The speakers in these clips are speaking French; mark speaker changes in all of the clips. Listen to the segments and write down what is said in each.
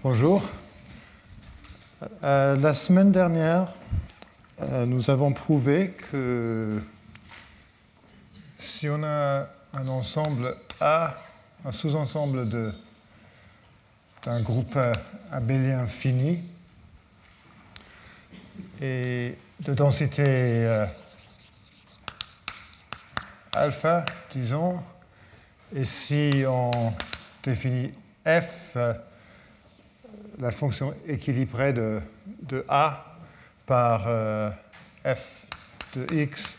Speaker 1: Bonjour. La semaine dernière, nous avons prouvé que si on a un ensemble A, un sous-ensemble d'un groupe abélien fini et de densité alpha, disons, et si on définit f, la fonction équilibrée de A par f de x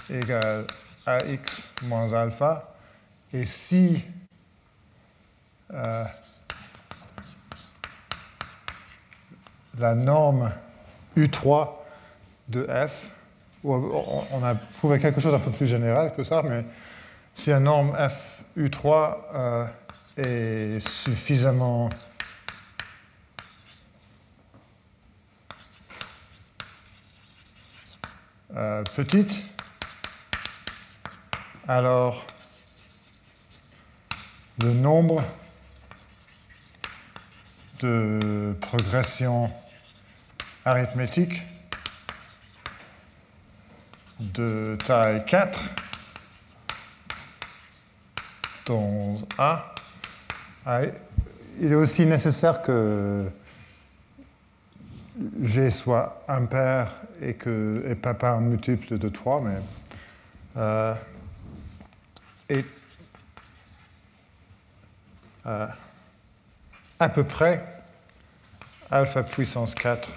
Speaker 1: égale ax moins alpha, et si la norme U3 de f, on a prouvé quelque chose d'un peu plus général que ça, mais si la norme f U3 est suffisamment petite, alors le nombre de progressions arithmétiques de taille 4 dans A, il est aussi nécessaire que G soit impair et pas un multiple de 3, mais à peu près alpha puissance 4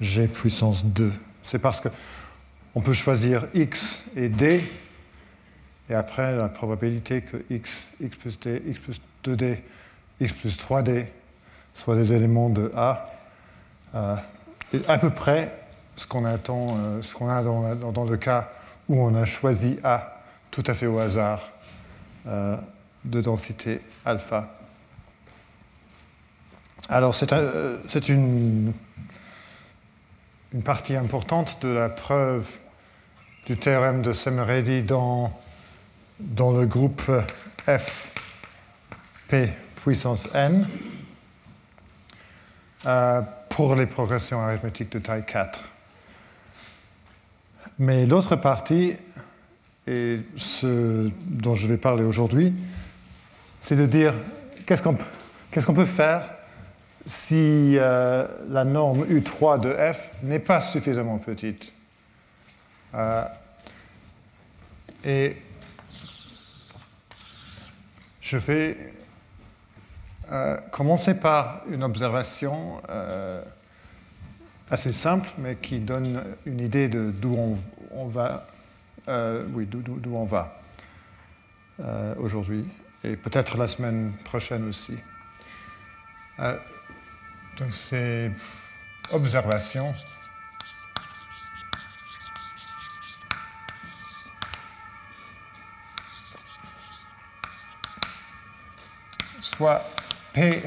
Speaker 1: G puissance 2. C'est parce qu'on peut choisir x et d, et après la probabilité que x plus d, x plus 2d, x plus 3d soient des éléments de A, est à peu près ce qu'on attend, ce qu'on a dans le cas où on a choisi A tout à fait au hasard de densité alpha. Alors c'est une partie importante de la preuve du théorème de Semeredi dans le groupe F P puissance n pour les progressions arithmétiques de taille 4. Mais l'autre partie, et ce dont je vais parler aujourd'hui, c'est de dire qu'est-ce qu'on peut faire si la norme U3 de f n'est pas suffisamment petite. Et je vais commencer par une observation assez simple, mais qui donne une idée de d'où on va, d'où on va aujourd'hui, et peut-être la semaine prochaine aussi. Donc c'est observation. Soit P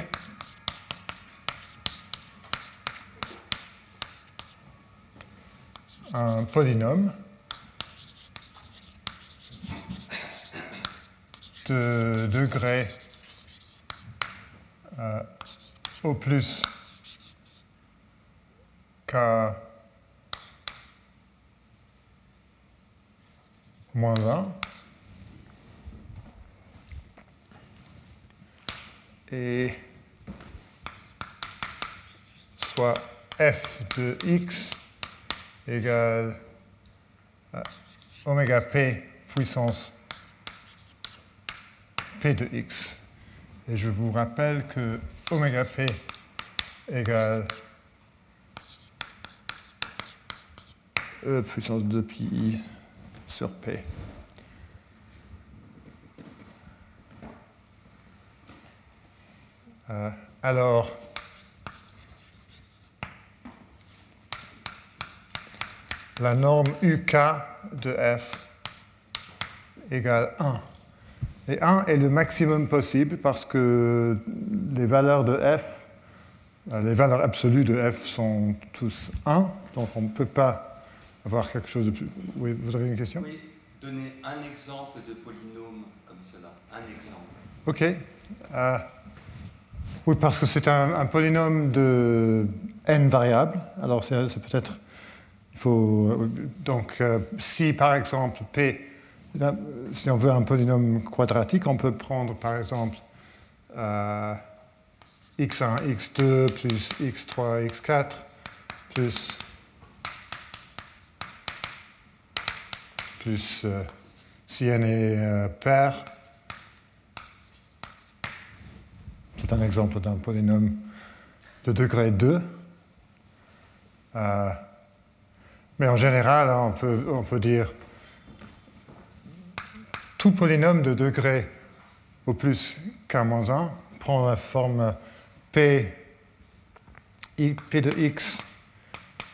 Speaker 1: un polynôme de degré au plus k moins 1 et soit f de x égale oméga p puissance p de x. Et je vous rappelle que oméga p égale e puissance 2 pi sur p. Alors, la norme UK de f égale 1. Et 1 est le maximum possible parce que les valeurs de f, les valeurs absolues de f sont tous 1, donc on ne peut pas avoir quelque chose de plus... Oui, vous avez une question ?
Speaker 2: Oui, donner un exemple de polynôme comme cela? Un exemple.
Speaker 1: OK. Oui, parce que c'est un polynôme de n variables. Alors, c'est peut-être... Il faut... Donc, si, par exemple, P... Si on veut un polynôme quadratique, on peut prendre, par exemple, x1, x2, plus x3, x4, plus si n est pair. C'est un exemple d'un polynôme de degré 2. Mais en général, hein, on peut dire tout polynôme de degré au plus k-1 prend la forme p de x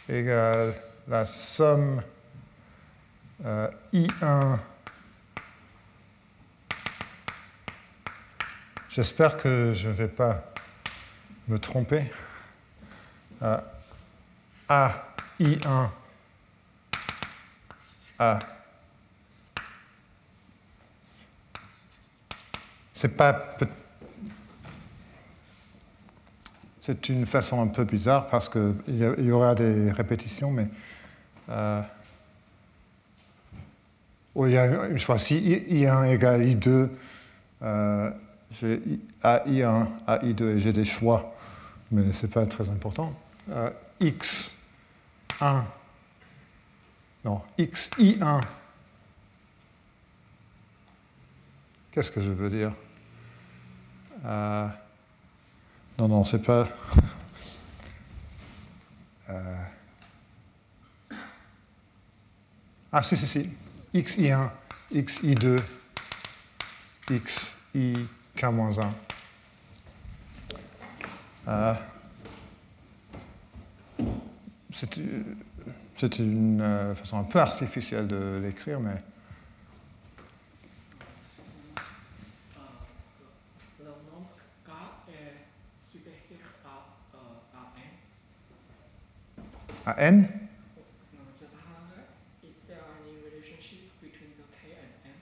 Speaker 1: égale la somme I1. J'espère que je ne vais pas me tromper. A I1 A. C'est une façon un peu bizarre parce qu'il y aura des répétitions, mais il y a une choix. Si I1 égale I2, j'ai AI1, AI2 et j'ai des choix, mais ce n'est pas très important. X1, non, XI1. Qu'est-ce que je veux dire? Non, c'est pas... si. XI1, XI2, XIK-1. C'est une façon un peu artificielle de l'écrire, mais...
Speaker 3: Le nombre K est supérieur à N.
Speaker 1: À N?
Speaker 3: Non, je parle, is there any relationship between the K and N?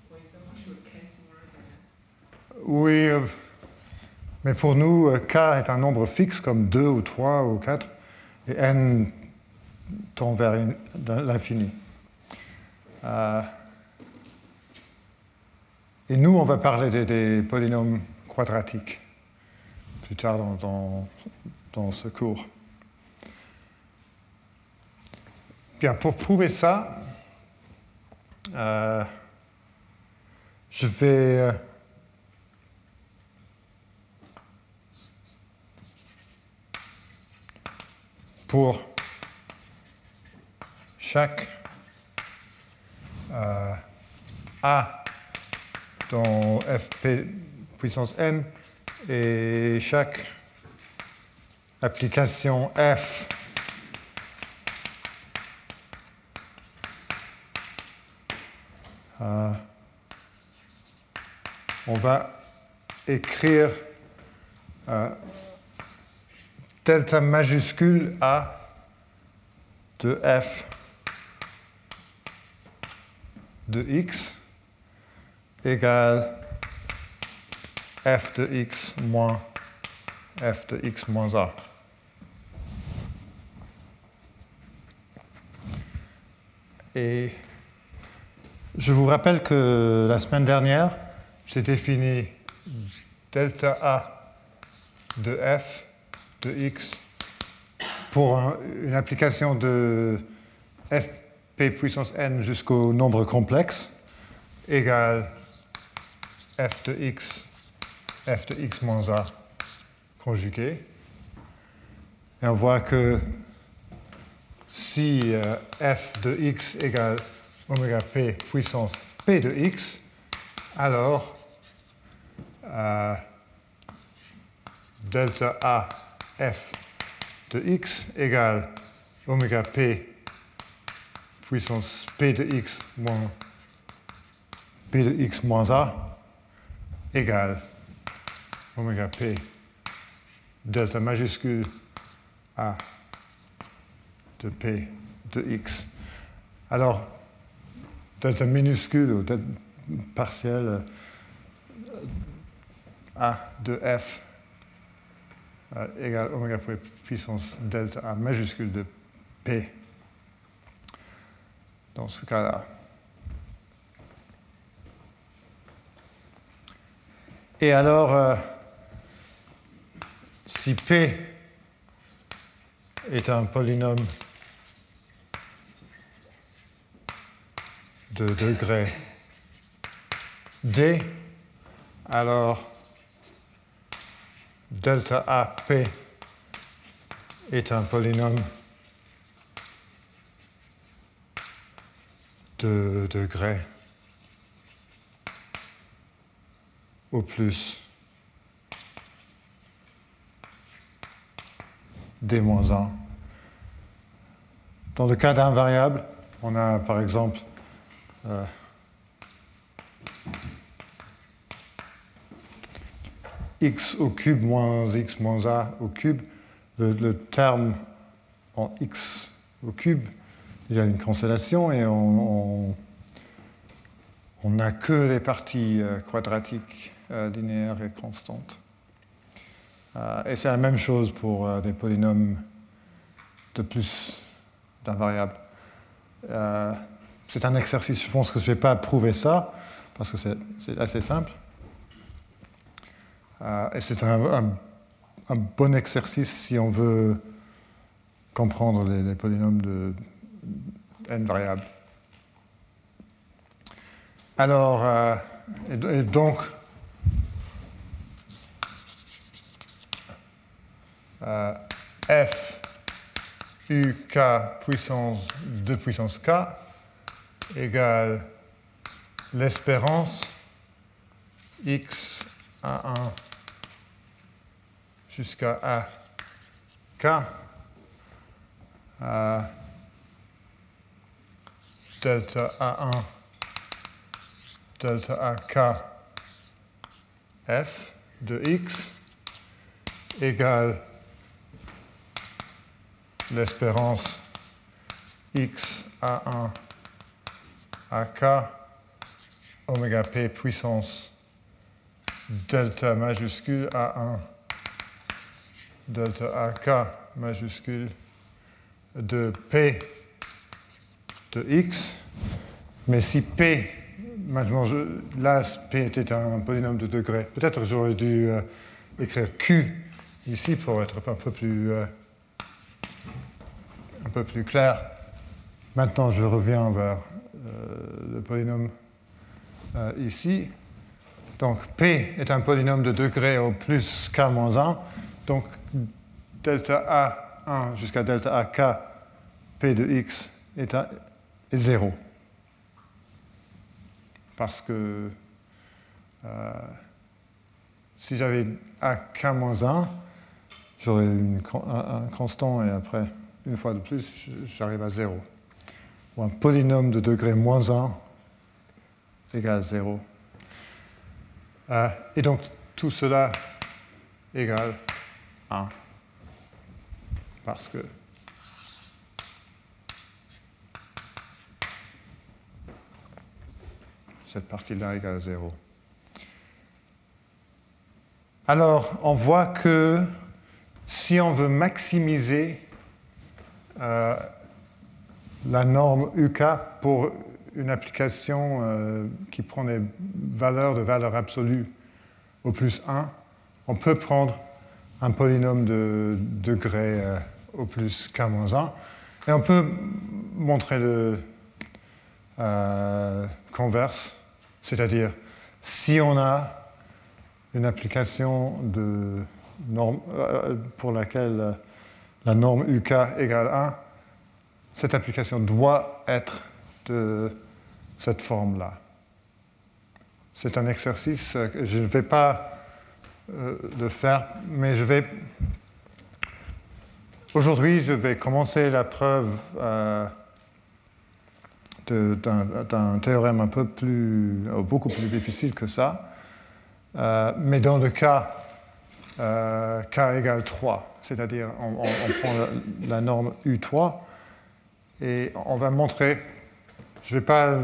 Speaker 3: For example, should K smaller than N?
Speaker 1: Oui, mais pour nous, K est un nombre fixe comme 2 ou 3 ou 4, et N tend vers l'infini. Et nous, on va parler des polynômes quadratiques plus tard dans ce cours. Bien, pour prouver ça, je vais... pour chaque A dans fp puissance n et chaque application f on va écrire delta majuscule A de f de x égale f de x moins f de x moins a. Et je vous rappelle que la semaine dernière, j'ai défini delta a de f de x pour une application de fp puissance n jusqu'au nombre complexe égale f de x moins a conjugué. Et on voit que si f de x égale oméga p puissance p de x, alors delta a f de x égale oméga p puissance p de x moins p de x moins a égale oméga p delta majuscule a de p de x. Alors, delta minuscule ou delta partiel A de F égale oméga puissance delta A majuscule de P dans ce cas-là. Et alors, si P est un polynôme de degré D, alors delta AP est un polynôme de degré au plus D-1. Dans le cas d'invariable, on a par exemple x au cube moins x moins a au cube. Le terme en x au cube, il y a une constellation et on n'a que les parties quadratiques, linéaires et constantes. Et c'est la même chose pour des polynômes de plus d'invariables. C'est un exercice, je pense que je ne vais pas prouver ça, parce que c'est assez simple. Et c'est un bon exercice si on veut comprendre les polynômes de n variables. Alors, et donc, f uk puissance 2 puissance k égale l'espérance x à 1 jusqu'à a k delta A1 delta AK f de x égale l'espérance x A1 AK oméga p puissance delta majuscule A1 delta AK majuscule de P de X, mais si P, maintenant, là, P était un polynôme de degré, peut-être j'aurais dû écrire Q ici pour être un peu plus clair. Maintenant, je reviens vers le polynôme ici. Donc, P est un polynôme de degré au plus K-1, donc delta A1 jusqu'à delta AK, P de X est 0. Parce que si j'avais AK-1, j'aurais un constant et après, une fois de plus, j'arrive à 0. Ou un polynôme de degré moins 1 égale 0. Et donc, tout cela égale 1. Parce que cette partie-là égale 0. Alors, on voit que si on veut maximiser la norme UK pour une application qui prend des valeurs de valeur absolue au plus 1, on peut prendre un polynôme de degré au plus k-1, et on peut montrer le converse, c'est-à-dire si on a une application de norme, pour laquelle la norme UK égale 1, cette application doit être de cette forme-là. C'est un exercice que je ne vais pas le faire, mais aujourd'hui, je vais commencer la preuve d'un théorème beaucoup plus difficile que ça, mais dans le cas k égale 3, c'est-à-dire on prend la norme U3 et on va montrer, je ne vais pas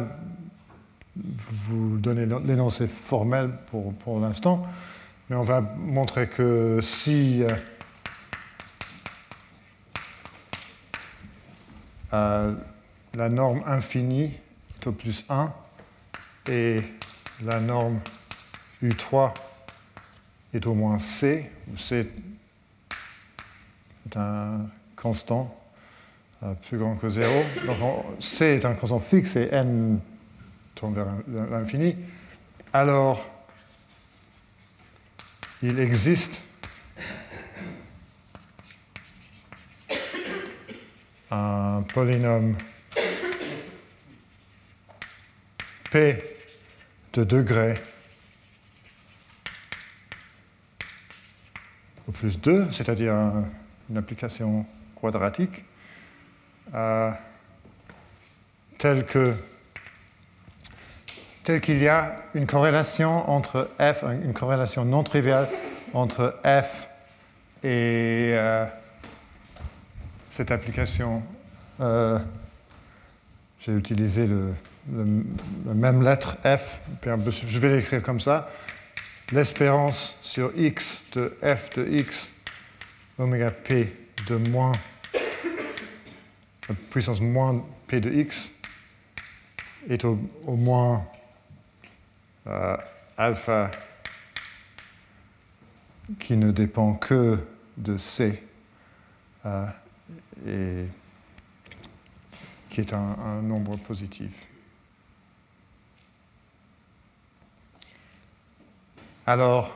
Speaker 1: vous donner l'énoncé formel pour l'instant, mais on va montrer que si la norme infinie est au plus 1 et la norme U3 est au moins C, où C est un constant plus grand que 0. Donc C est un constant fixe et n tend vers l'infini. Alors, il existe un polynôme P de degré au plus 2, c'est-à-dire une application quadratique, telle qu'il y a une corrélation entre f, une corrélation non triviale entre f et cette application. J'ai utilisé la même lettre f, je vais l'écrire comme ça. L'espérance sur x de f de x oméga p de moins puissance moins p de x est au moins alpha qui ne dépend que de c et qui est un nombre positif. Alors,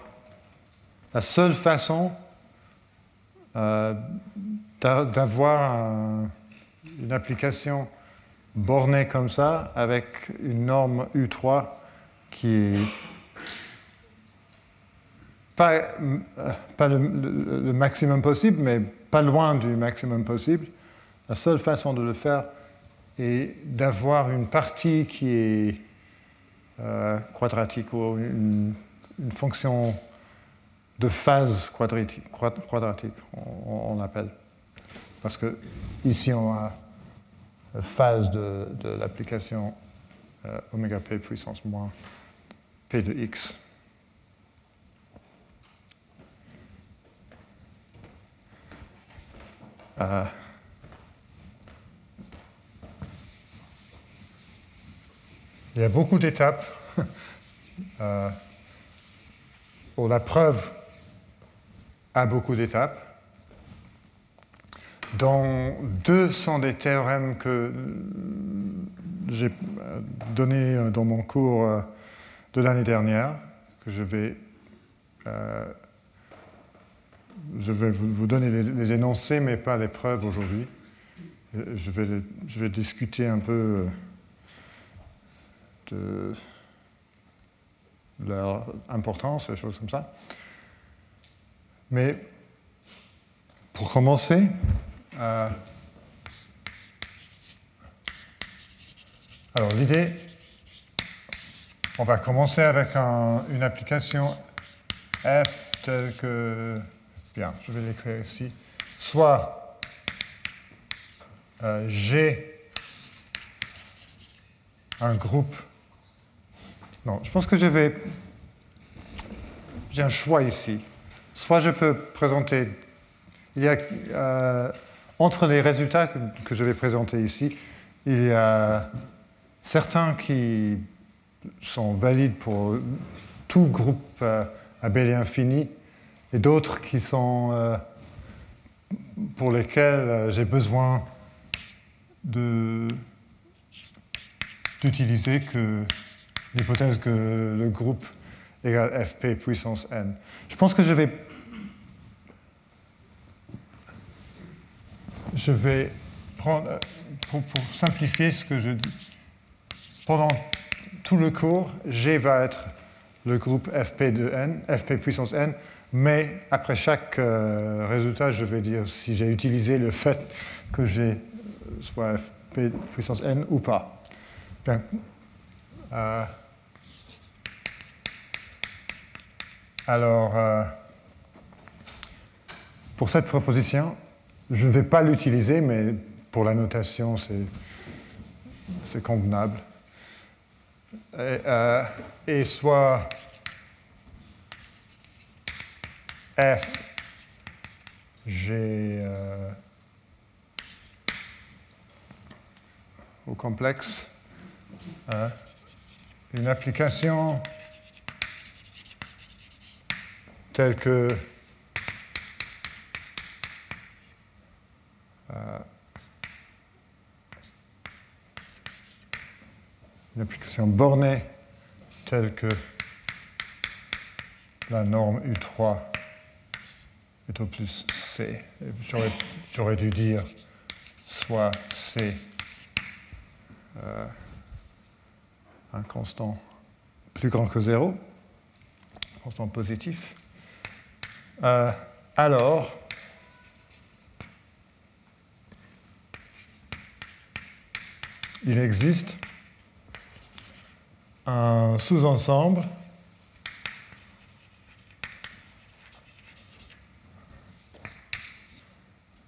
Speaker 1: la seule façon d'avoir une application bornée comme ça, avec une norme U3 qui est pas le maximum possible, mais pas loin du maximum possible, la seule façon de le faire est d'avoir une partie qui est quadratique ou une fonction de phase quadratique, on l'appelle. Parce que ici, on a la phase de l'application oméga p puissance moins p de x. Il y a beaucoup d'étapes. La preuve a beaucoup d'étapes, dont 2 sont des théorèmes que j'ai donnés dans mon cours de l'année dernière, que je vais vous donner les énoncés, mais pas les preuves aujourd'hui. Je vais discuter un peu de leur importance, des choses comme ça. Mais pour commencer, alors l'idée, on va commencer avec une application f telle que, bien, je vais l'écrire ici, soit j'ai un groupe. Non, je pense que j'ai un choix ici. Soit je peux présenter, il y a, entre les résultats que je vais présenter ici, il y a certains qui sont valides pour tout groupe abélien infini, et d'autres qui sont pour lesquels j'ai besoin d'utiliser que l'hypothèse que le groupe égale fp puissance n. Je pense que je vais prendre, pour simplifier ce que je dis, pendant tout le cours, G va être le groupe fp de n, fp puissance n, mais après chaque résultat, je vais dire si j'ai utilisé le fait que j'ai soit fp puissance n ou pas. Bien. Alors, pour cette proposition, je ne vais pas l'utiliser, mais pour la notation, c'est convenable. et soit f g au complexe, une application telle que une application bornée telle que la norme U3 est au plus C. J'aurais dû dire soit C un constant plus grand que 0, un constant positif. Alors, il existe un sous-ensemble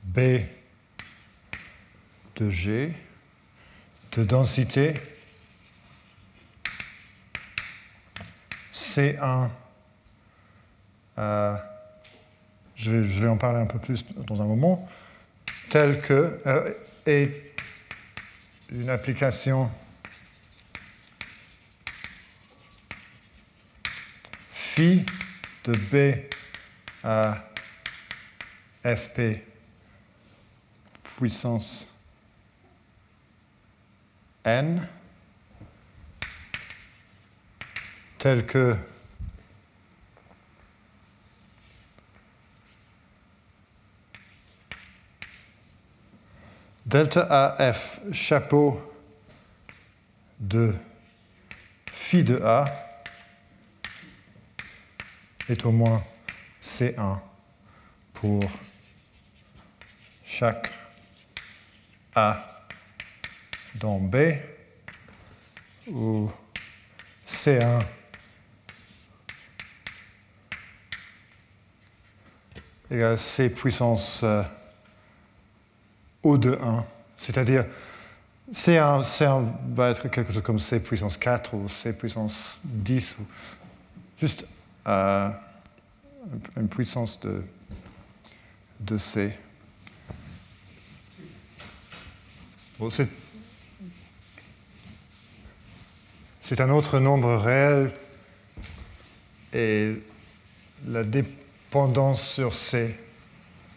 Speaker 1: B de G de densité C1. Je vais en parler un peu plus dans un moment, tel que est une application phi de B à Fp puissance n, tel que delta AF chapeau de phi de A est au moins C1 pour chaque A dans B, où C1 égale C puissance O de 1, c'est-à-dire C1 va être quelque chose comme C puissance 4 ou C puissance 10, ou juste une puissance de C. Bon, c'est un autre nombre réel et la dépendance sur C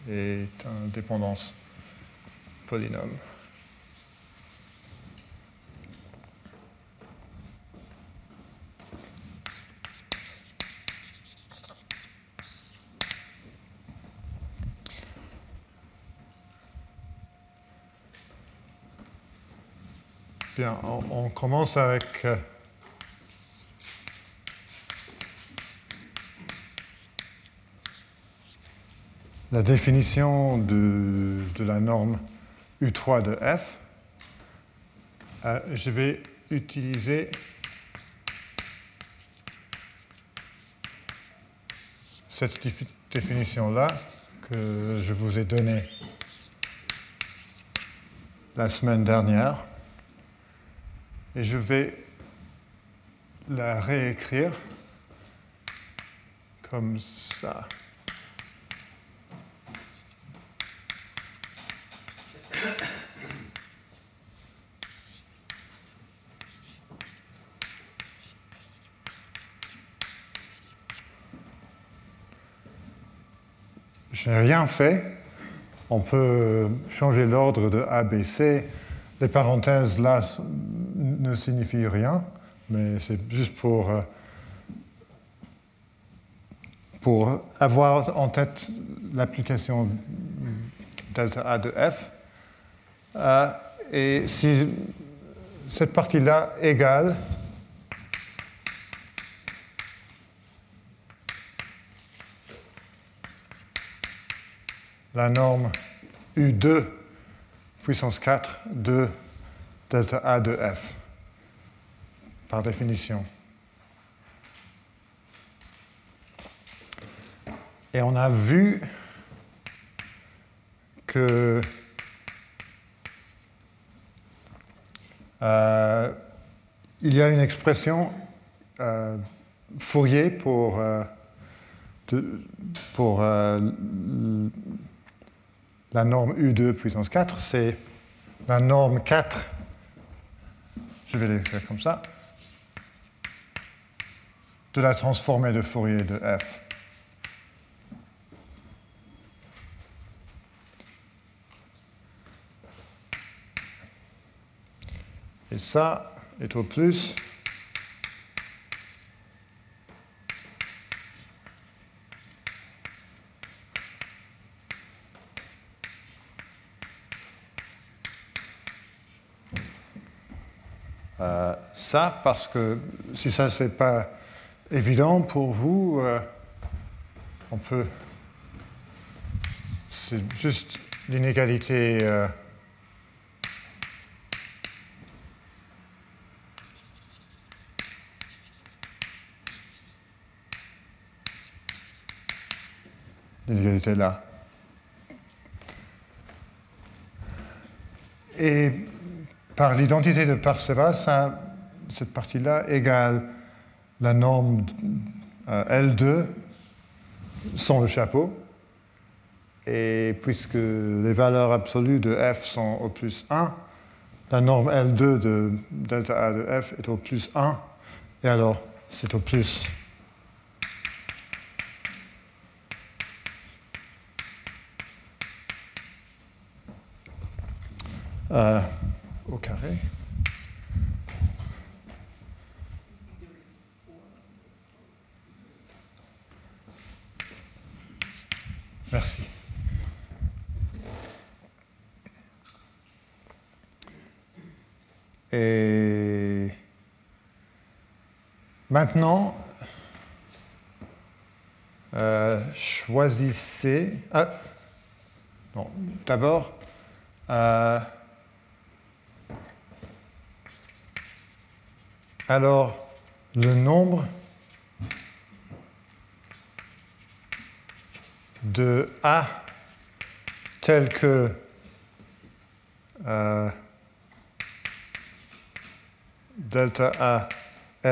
Speaker 1: est une dépendance polynôme. Bien, on commence avec la définition de la norme U3 de F. Je vais utiliser cette définition-là que je vous ai donnée la semaine dernière. Et je vais la réécrire comme ça. Je n'ai rien fait. On peut changer l'ordre de A, B, C. Les parenthèses là ne signifient rien, mais c'est juste pour avoir en tête l'application delta A de F. Et si cette partie-là égale la norme U2 puissance 4 de delta A de F, par définition. Et on a vu que il y a une expression Fourier pour la norme U2 puissance 4, c'est la norme 4, je vais l'écrire comme ça, de la transformée de Fourier de f. Et ça est au plus ça, parce que si ça c'est pas évident pour vous, on peut. C'est juste l'inégalité. L'inégalité là. Et par l'identité de Parseval, cette partie-là égale la norme L2 sans le chapeau. Et puisque les valeurs absolues de f sont au plus 1, la norme L2 de delta A de f est au plus 1. Et alors, c'est au plus. Au carré. Merci. Et maintenant, choisissez. Non, d'abord. Alors, le nombre de A tel que delta A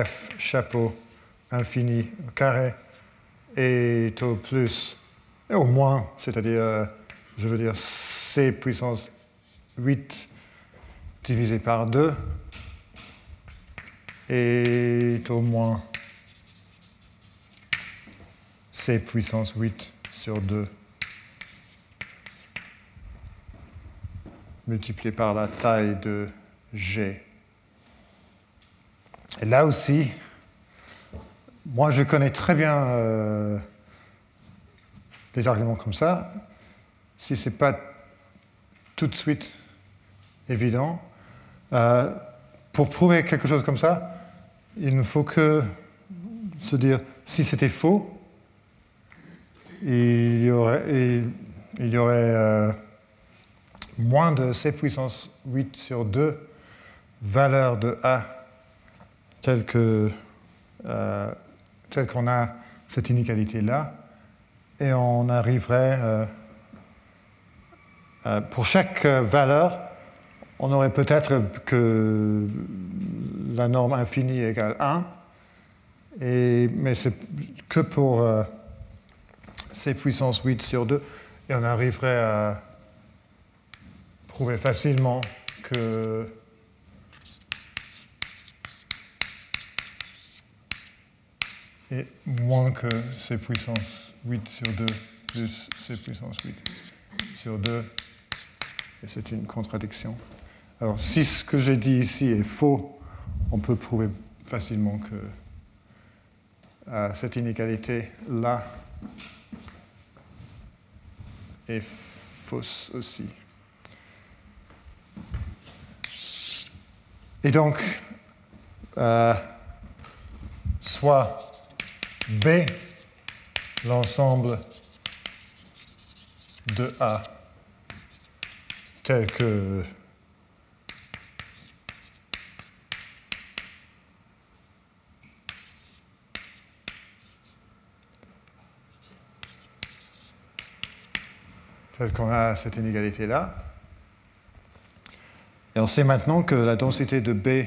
Speaker 1: F chapeau infini au carré est au plus et au moins, c'est-à-dire, je veux dire, C puissance 8 divisé par 2 est au moins C puissance 8 sur 2 multiplié par la taille de G. Et là aussi, moi je connais très bien des arguments comme ça. Si ce n'est pas tout de suite évident, pour prouver quelque chose comme ça, il ne faut que se dire si c'était faux, il y aurait moins de C puissance 8 sur 2 valeurs de A telles qu'on a cette inégalité-là, et on arriverait, pour chaque valeur, on aurait peut-être que la norme infinie égale 1, mais c'est que pour C puissance 8 sur 2, et on arriverait à prouver facilement que et moins que C puissance 8 sur 2 plus C puissance 8 sur 2, et c'est une contradiction. Alors, si ce que j'ai dit ici est faux, on peut prouver facilement que cette inégalité-là est fausse aussi. Et donc, soit B, l'ensemble de A, tel que qu'on a cette inégalité-là. Et on sait maintenant que la densité de B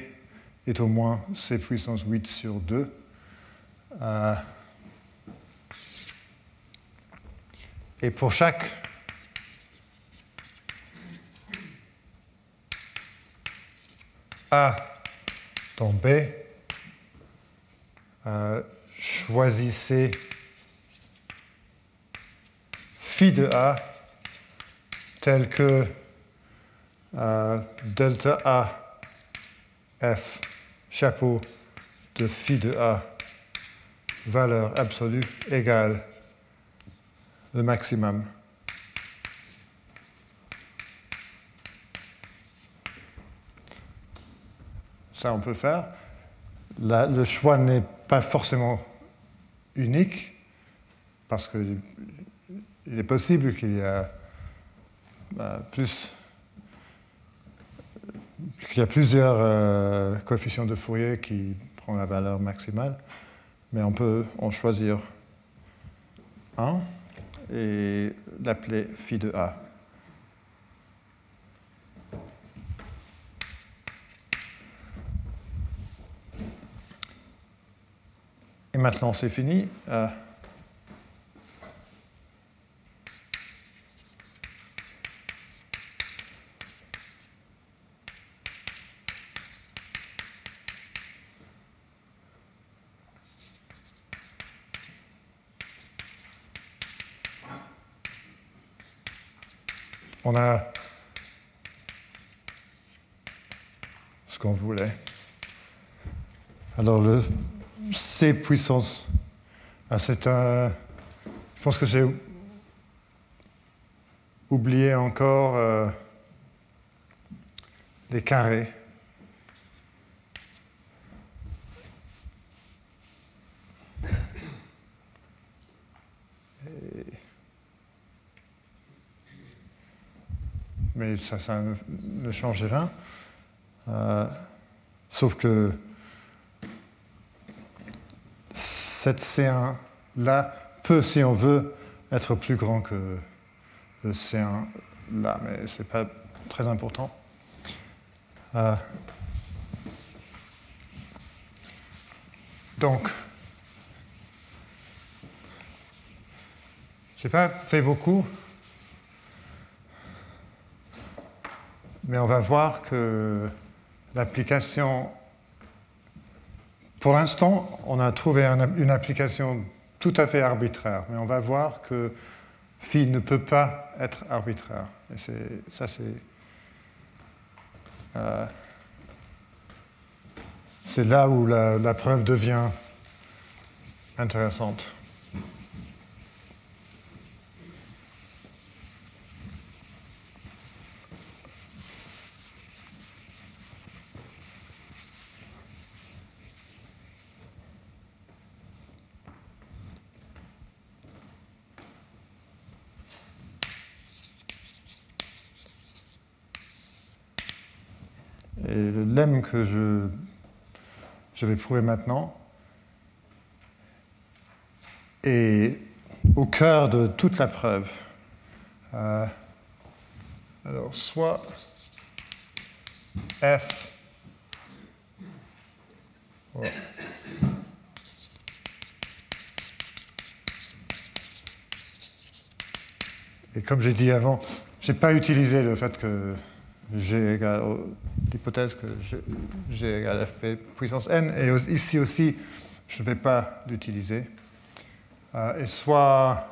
Speaker 1: est au moins c puissance 8 sur 2. Et pour chaque A dans B, choisissez phi de A tel que delta A F chapeau de phi de A valeur absolue égale le maximum. Ça, on peut faire. Le choix n'est pas forcément unique, parce qu'il est possible qu'il y a plusieurs coefficients de Fourier qui prennent la valeur maximale, mais on peut en choisir un et l'appeler phi de A. Et maintenant, c'est fini. On a ce qu'on voulait. Alors, le C puissance, c'est un... Je pense que j'ai oublié encore les carrés. Mais ça ne change rien. Sauf que cette C1-là peut, si on veut, être plus grand que le C1-là, mais ce n'est pas très important. Donc, je n'ai pas fait beaucoup, mais on va voir que l'application... Pour l'instant, on a trouvé une application tout à fait arbitraire, mais on va voir que phi ne peut pas être arbitraire. Et c'est là où la preuve devient intéressante. Et le lemme que je vais prouver maintenant est au cœur de toute la preuve. Alors, soit F... Oh. Et comme j'ai dit avant, je n'ai pas utilisé le fait que G égale l'hypothèse que G égale Fp puissance n, et ici aussi, je ne vais pas l'utiliser. Et soit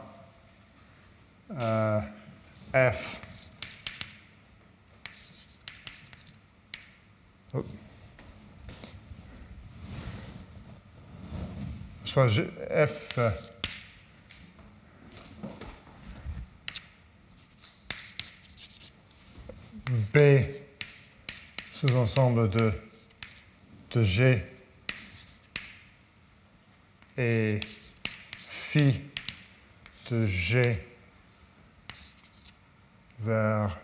Speaker 1: F soit F B sous-ensemble de G et phi de G vers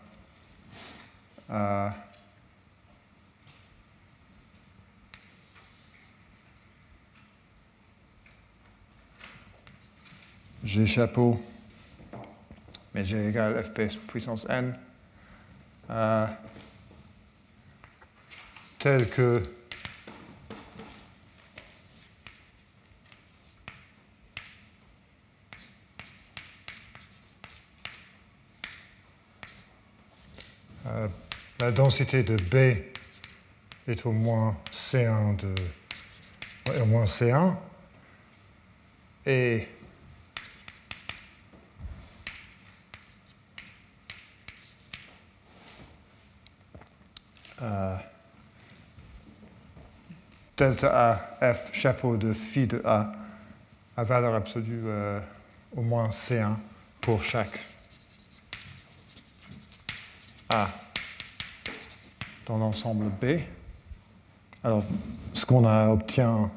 Speaker 1: G chapeau, mais G égale Fp puissance n, tel que la densité de B est au moins C1 au moins C1. Et delta A, F, chapeau de phi de A, à valeur absolue au moins C1 pour chaque A dans l'ensemble B. Alors, ce qu'on a obtenu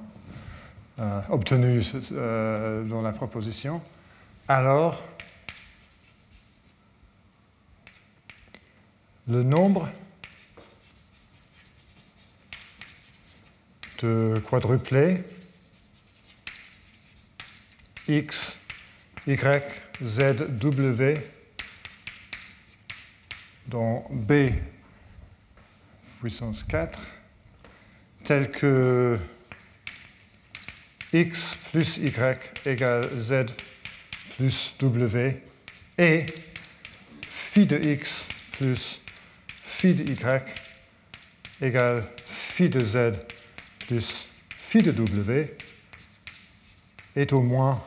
Speaker 1: dans la proposition, alors le nombre de quadruplés x, y, z, w dans B puissance 4, tel que x plus y égale z plus w et phi de x plus phi de y égale phi de z plus phi de w est au moins.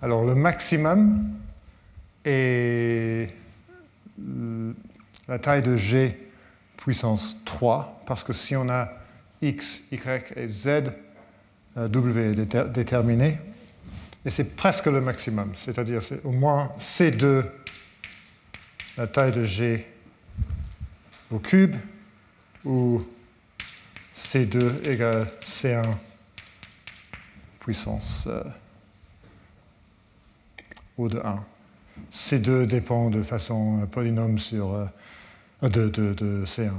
Speaker 1: Alors le maximum est la taille de G puissance 3, parce que si on a x, y et z, w est déterminé, et c'est presque le maximum, c'est-à-dire c'est au moins C2, la taille de G au cube, ou C2 égale C1 puissance O de 1. C2 dépend de façon polynôme sur de C1.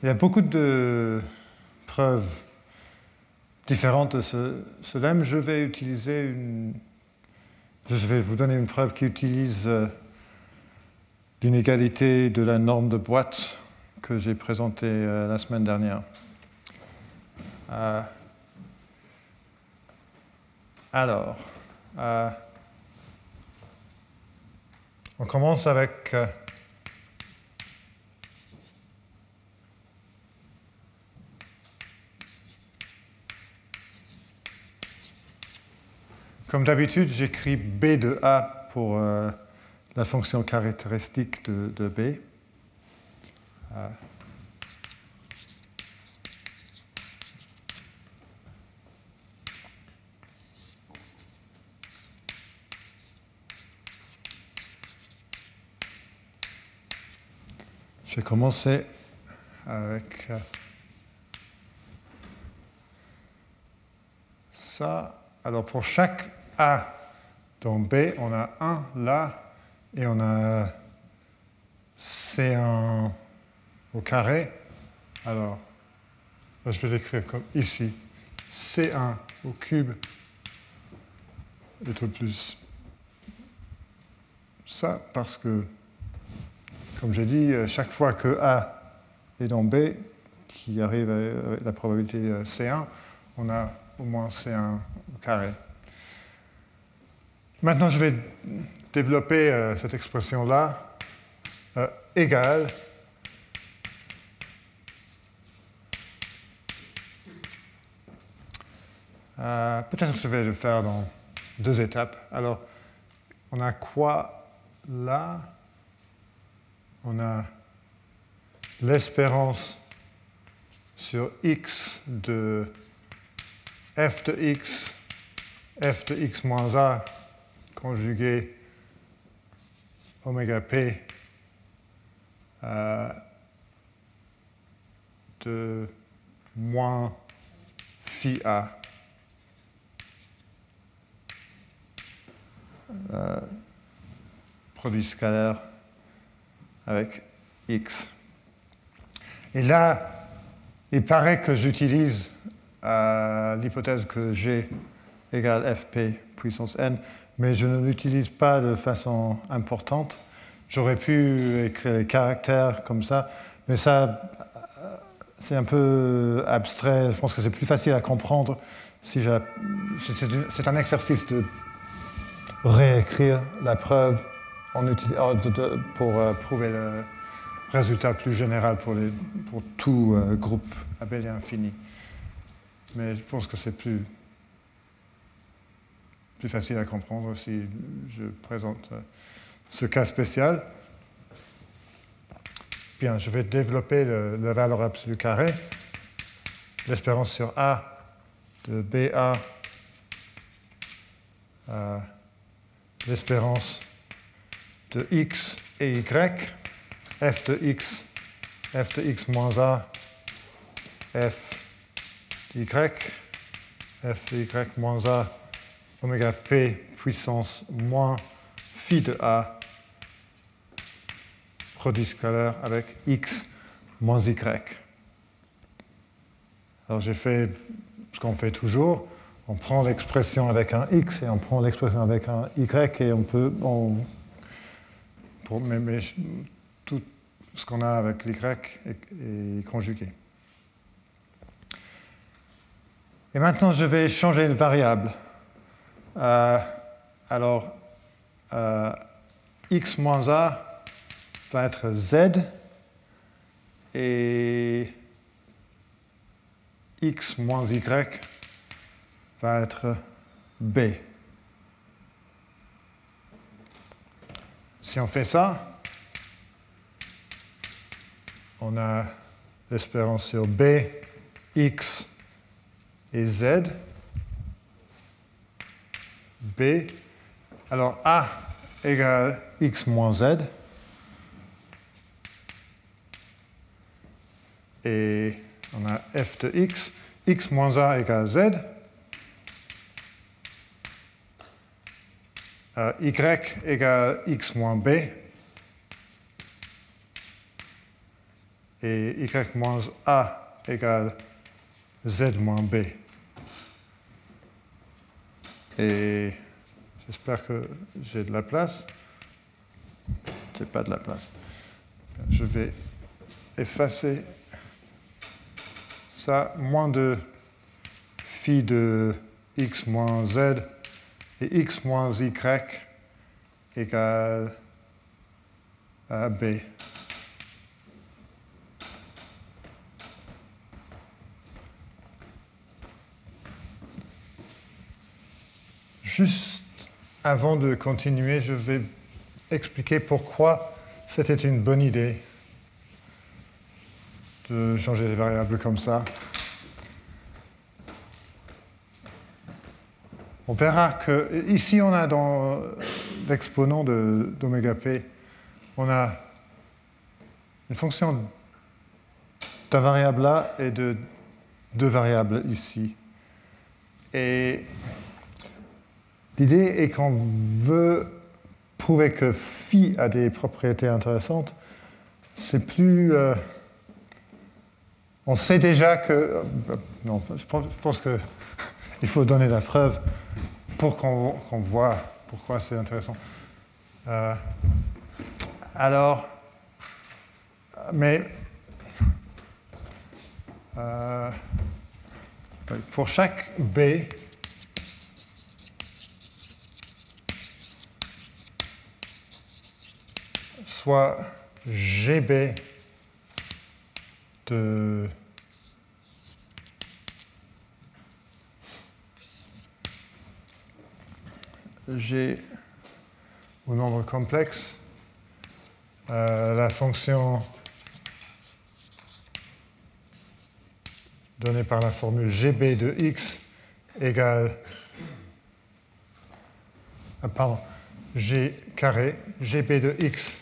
Speaker 1: Il y a beaucoup de preuves différentes de ce lemme. Je vais vous donner une preuve qui utilise l'inégalité de la norme de boîte que j'ai présentée la semaine dernière. Alors, on commence avec comme d'habitude, j'écris B de A pour la fonction caractéristique de B. Je vais commencer avec ça. Alors pour chaque A dans B, on a 1 là, et on a C1 au carré. Alors, là, je vais l'écrire comme ici. C1 au cube est au plus ça, parce que, comme j'ai dit, chaque fois que A est dans B, qui arrive à la probabilité C1, on a au moins C1 au carré. Maintenant, je vais développer cette expression-là, égale peut-être que je vais le faire dans 2 étapes. Alors, on a quoi là? On a l'espérance sur x de f de x moins a conjugué oméga p de moins phi a produit scalaire avec x. Et là, il paraît que j'utilise l'hypothèse que G égale fp puissance n, mais je ne l'utilise pas de façon importante. J'aurais pu écrire les caractères comme ça, mais ça, c'est un peu abstrait. Je pense que c'est plus facile à comprendre si c'est un exercice de réécrire la preuve pour prouver le résultat plus général pour tout groupe abélien infini. Mais je pense que c'est plus facile à comprendre si je présente ce cas spécial. Bien, je vais développer la valeur absolue carrée, l'espérance sur A de BA, l'espérance de X et Y, f de X moins A, f de Y moins A, oméga P puissance moins phi de A, produit scalaire avec X moins Y. Alors j'ai fait ce qu'on fait toujours, on prend l'expression avec un X et on prend l'expression avec un Y et on peut, mais tout ce qu'on a avec l'Y est conjugué. Et maintenant, je vais changer de variable. Alors, X moins A va être Z et X moins Y va être B. Si on fait ça, on a l'espérance sur B, X et Z. B. Alors A égale X moins Z. Et on a f de X. X moins A égale Z. Y égale X moins B. Et Y moins A égale Z moins B. Et j'espère que j'ai de la place. J'ai pas de la place. Je vais effacer ça. Moins de phi de X moins Z et X moins Y égale à B. Juste avant de continuer, je vais expliquer pourquoi c'était une bonne idée de changer les variables comme ça. On verra que ici, on a dans l'exponent d'oméga p, on a une fonction d'un variable là et de deux variables ici. Et l'idée est qu'on veut prouver que phi a des propriétés intéressantes. C'est plus... on sait déjà que... non, je pense qu'il faut donner la preuve pour qu'on voit pourquoi c'est intéressant. Alors... mais... pour chaque B... soit GB de G au nombre complexe, la fonction donnée par la formule GB de X égale G carré, GB de X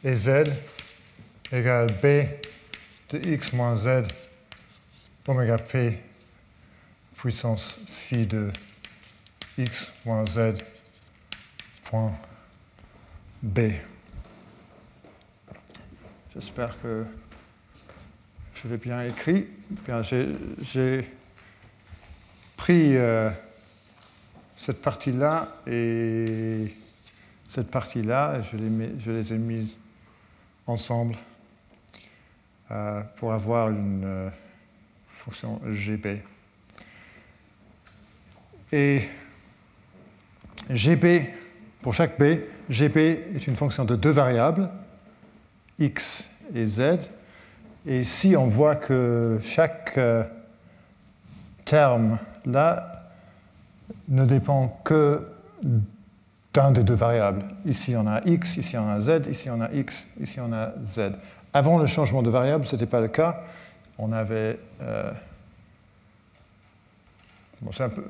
Speaker 1: et Z égale B de X moins Z oméga P puissance phi de X moins Z point B. J'espère que je l'ai bien écrit. Bien, j'ai pris cette partie-là et cette partie-là, je les ai mis ensemble pour avoir une fonction GB. Et GB, pour chaque B, GB est une fonction de deux variables, X et Z. Et ici, on voit que chaque terme là ne dépend que d'un des deux variables. Ici, on a X, ici, on a Z, ici, on a X, ici, on a Z. Avant le changement de variable, ce n'était pas le cas. On avait... bon, c'est un peu...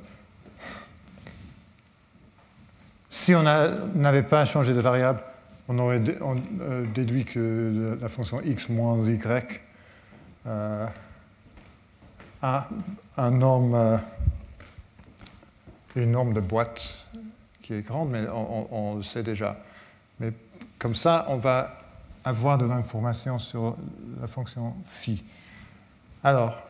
Speaker 1: Si on n'avait pas changé de variable, on aurait déduit que la fonction x moins y a une norme de boîte qui est grande, mais on le sait déjà. Mais comme ça, on va avoir de l'information sur la fonction phi. Alors,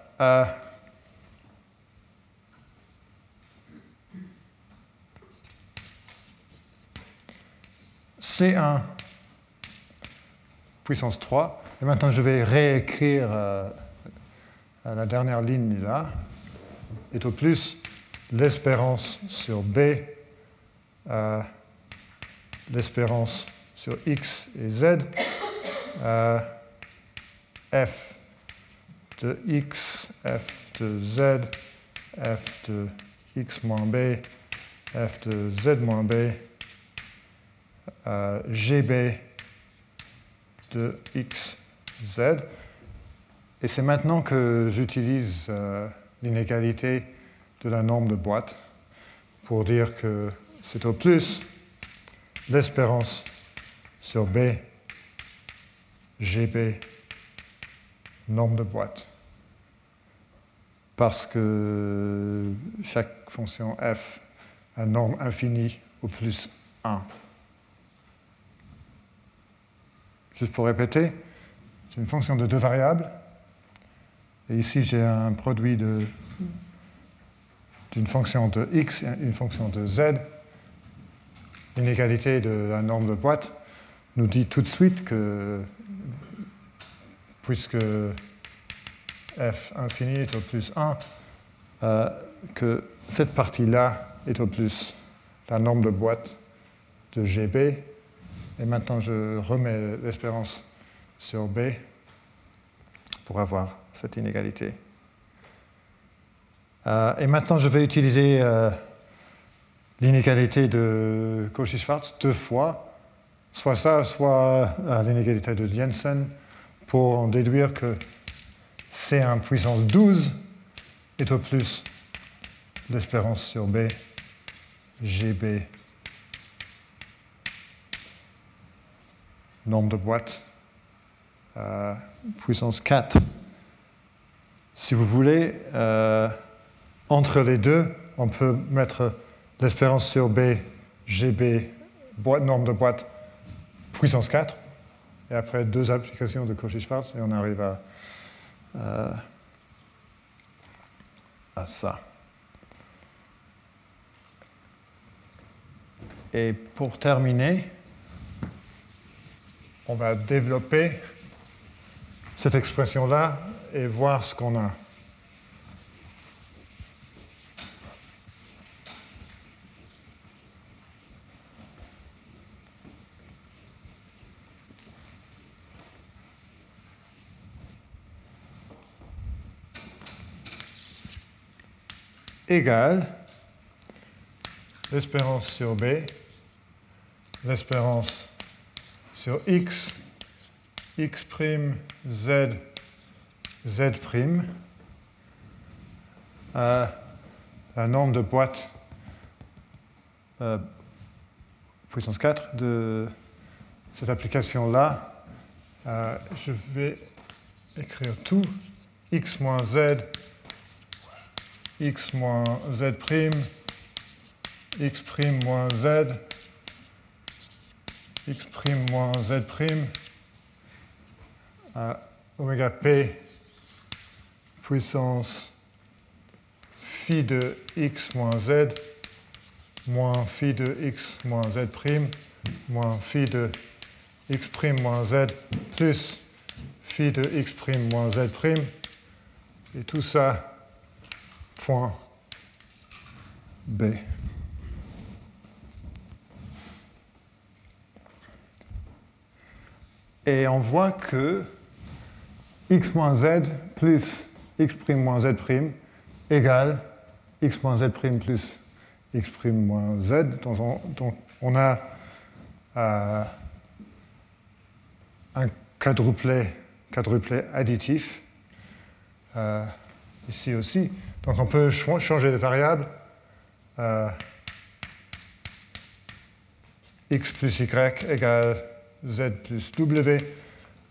Speaker 1: C1 puissance 3. Et maintenant, je vais réécrire la dernière ligne là. Et au plus, l'espérance sur B, l'espérance sur X et Z, F de X, F de Z, F de X moins B, F de Z moins B, GB de X, Z. Et c'est maintenant que j'utilise l'inégalité de la norme de boîte pour dire que c'est au plus l'espérance sur B, GB, norme de boîte. Parce que chaque fonction f a norme infinie au plus 1. Juste pour répéter, c'est une fonction de deux variables. Et ici, j'ai un produit d'une fonction de x et une fonction de z. L'inégalité de la norme de boîte nous dit tout de suite que, puisque f infini est au plus 1, que cette partie-là est au plus la norme de boîte de GB. Et maintenant, je remets l'espérance sur B pour avoir cette inégalité. Et maintenant, je vais utiliser l'inégalité de Cauchy-Schwarz deux fois, soit ça, soit l'inégalité de Jensen, pour en déduire que C1 puissance 12 est au plus l'espérance sur B, GB, norme de boîte, puissance 4. Si vous voulez, entre les deux, on peut mettre l'espérance sur B, GB, norme de boîte, puissance 4, et après deux applications de Cauchy-Schwarz, et on arrive à ça. Et pour terminer, on va développer cette expression-là et voir ce qu'on a. Égale l'espérance sur B, l'espérance sur X, X', Z, Z', la norme de boîte puissance 4 de cette application-là. Je vais écrire tout, X moins Z, X moins Z', X' moins Z, X' moins Z', oméga P puissance phi de X moins Z moins phi de X moins Z', moins phi de x' moins z plus phi de x' moins z', et tout ça, point B. Et on voit que x moins z plus x' moins z' égale x moins z' plus x' moins z. Donc on a un quadruplet additif ici aussi. Donc on peut changer de variable. X plus y égale z plus w.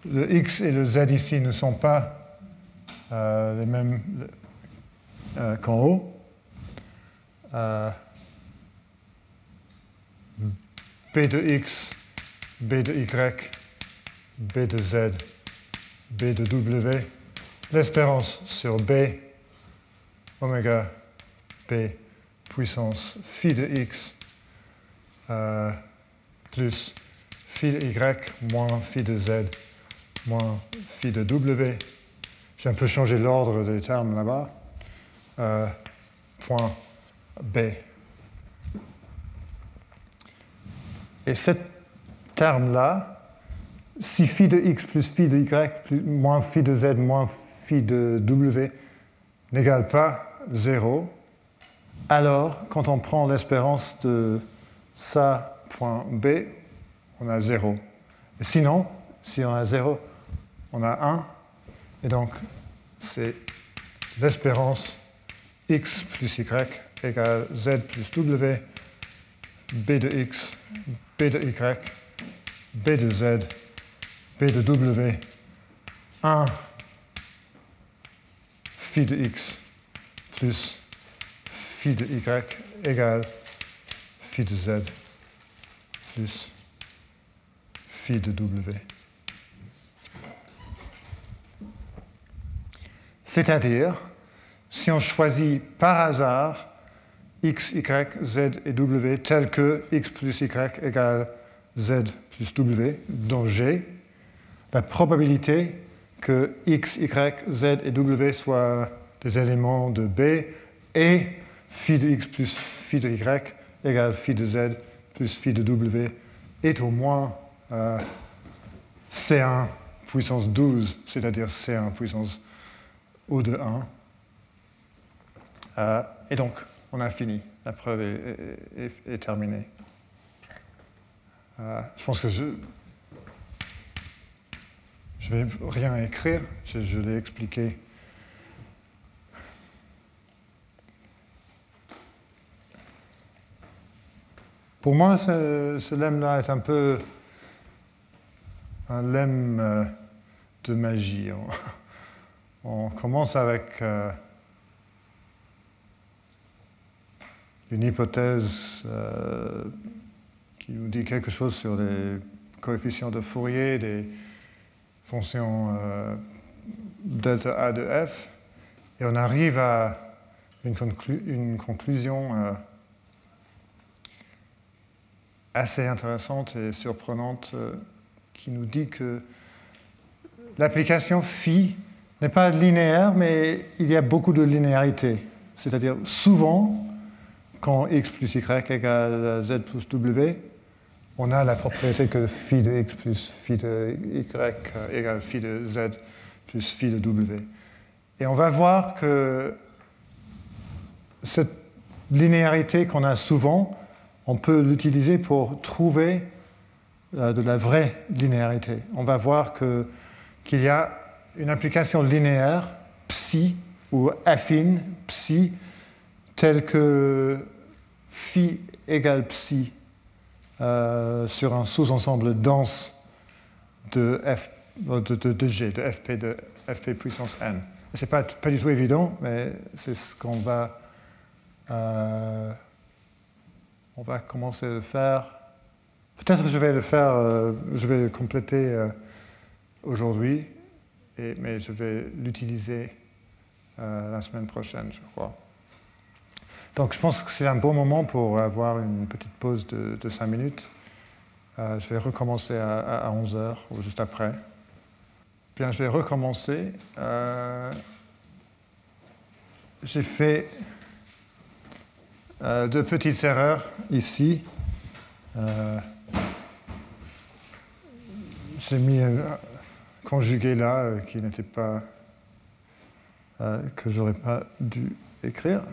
Speaker 1: Le x et le z ici ne sont pas les mêmes qu'en haut. B de x, b de y, b de z, b de w. L'espérance sur b, oméga b puissance phi de x plus phi de y moins phi de z moins phi de w. J'ai un peu changé l'ordre des termes là-bas. Point B. Et cet terme-là, si phi de x plus phi de y moins phi de z moins phi de w n'égale pas 0, alors quand on prend l'espérance de ça, point B, on a 0. Et sinon, si on a 0, on a 1. Et donc, c'est l'espérance x plus y égale z plus w, b de x, b de y, b de z, b de w, 1 phi de x plus phi de y égale phi de z plus phi de w. C'est-à-dire, si on choisit par hasard x, y, z et w tels que x plus y égale z plus w dans G, la probabilité que x, y, z et w soient des éléments de B et phi de x plus phi de y égale phi de z plus phi de w est au moins C1 puissance 12, c'est-à-dire C1 puissance O de 1. Et donc, on a fini. La preuve est terminée. Je pense que je vais rien écrire, je l'ai expliqué. Pour moi, ce lemme-là est un peu un lemme de magie. On commence avec une hypothèse qui nous dit quelque chose sur les coefficients de Fourier des fonctions delta A de f, et on arrive à une conclusion assez intéressante et surprenante qui nous dit que l'application phi n'est pas linéaire, mais il y a beaucoup de linéarité. C'est-à-dire, souvent, quand x plus y égale z plus w, on a la propriété que phi de x plus phi de y égale phi de z plus phi de w. Et on va voir que cette linéarité qu'on a souvent, on peut l'utiliser pour trouver de la vraie linéarité. On va voir qu'il y a une application linéaire, psi, ou affine, psi, telle que phi égale psi sur un sous-ensemble dense de G, de fp puissance n. Ce n'est pas du tout évident, mais c'est ce qu'on va... on va commencer à le faire. Peut-être que je vais le faire, je vais le compléter aujourd'hui, mais je vais l'utiliser la semaine prochaine, je crois. Donc je pense que c'est un bon moment pour avoir une petite pause de 5 minutes. Je vais recommencer à 11 heures ou juste après. Bien, je vais recommencer. J'ai fait deux petites erreurs ici. J'ai mis un conjugué là qui n'était pas que j'aurais pas dû écrire.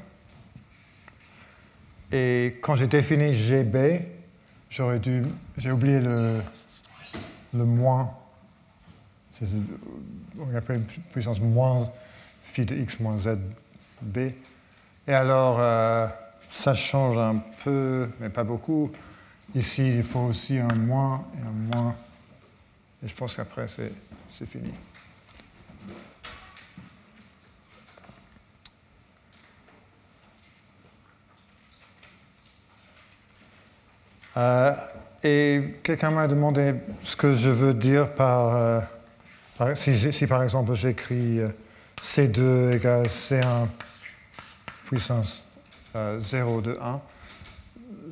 Speaker 1: Et quand j'ai défini GB, j'ai oublié le moins. On appelle une puissance moins phi de x moins zb. Et alors, ça change un peu, mais pas beaucoup. Ici, il faut aussi un moins et un moins. Et je pense qu'après, c'est fini. Et quelqu'un m'a demandé ce que je veux dire si par exemple j'écris C2 égale C1 puissance 0 de 1,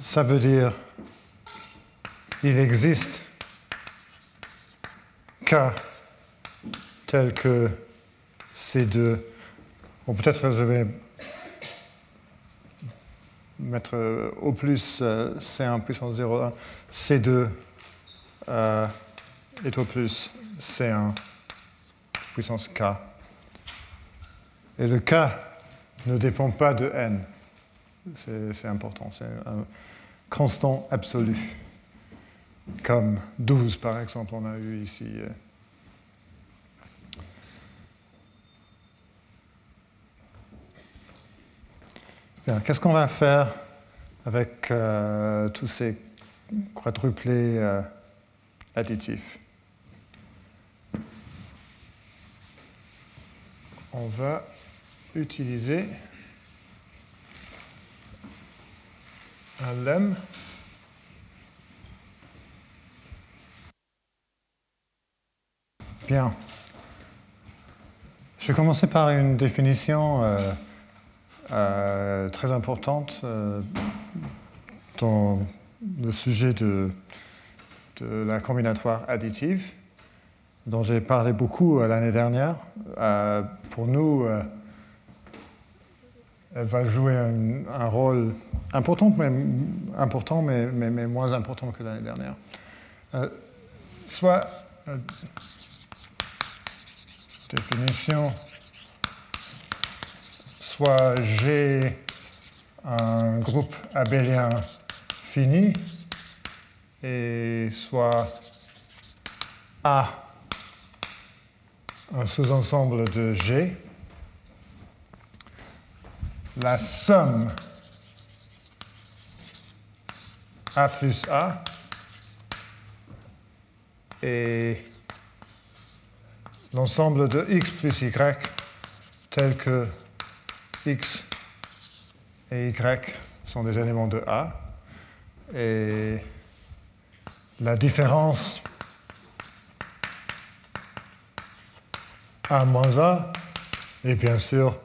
Speaker 1: ça veut dire il existe K tel que C2. Bon, peut-être je vais mettre au plus C1 puissance 0,1, C2 est au plus C1 puissance K. Et le K ne dépend pas de N. C'est important, c'est un constant absolu. Comme 12, par exemple, on a eu ici. Bien, qu'est-ce qu'on va faire avec tous ces quadruplés additifs? On va utiliser un lemme Bien. Je vais commencer par une définition très importante dans le sujet de la combinatoire additive, dont j'ai parlé beaucoup l'année dernière. Pour nous, elle va jouer un rôle important, mais moins important que l'année dernière. Soit définition, soit j'ai un groupe abélien fini, et soit A, un sous-ensemble de G. La somme A plus A et l'ensemble de x plus y tel que x et y sont des éléments de A. Et la différence A moins A est bien sûr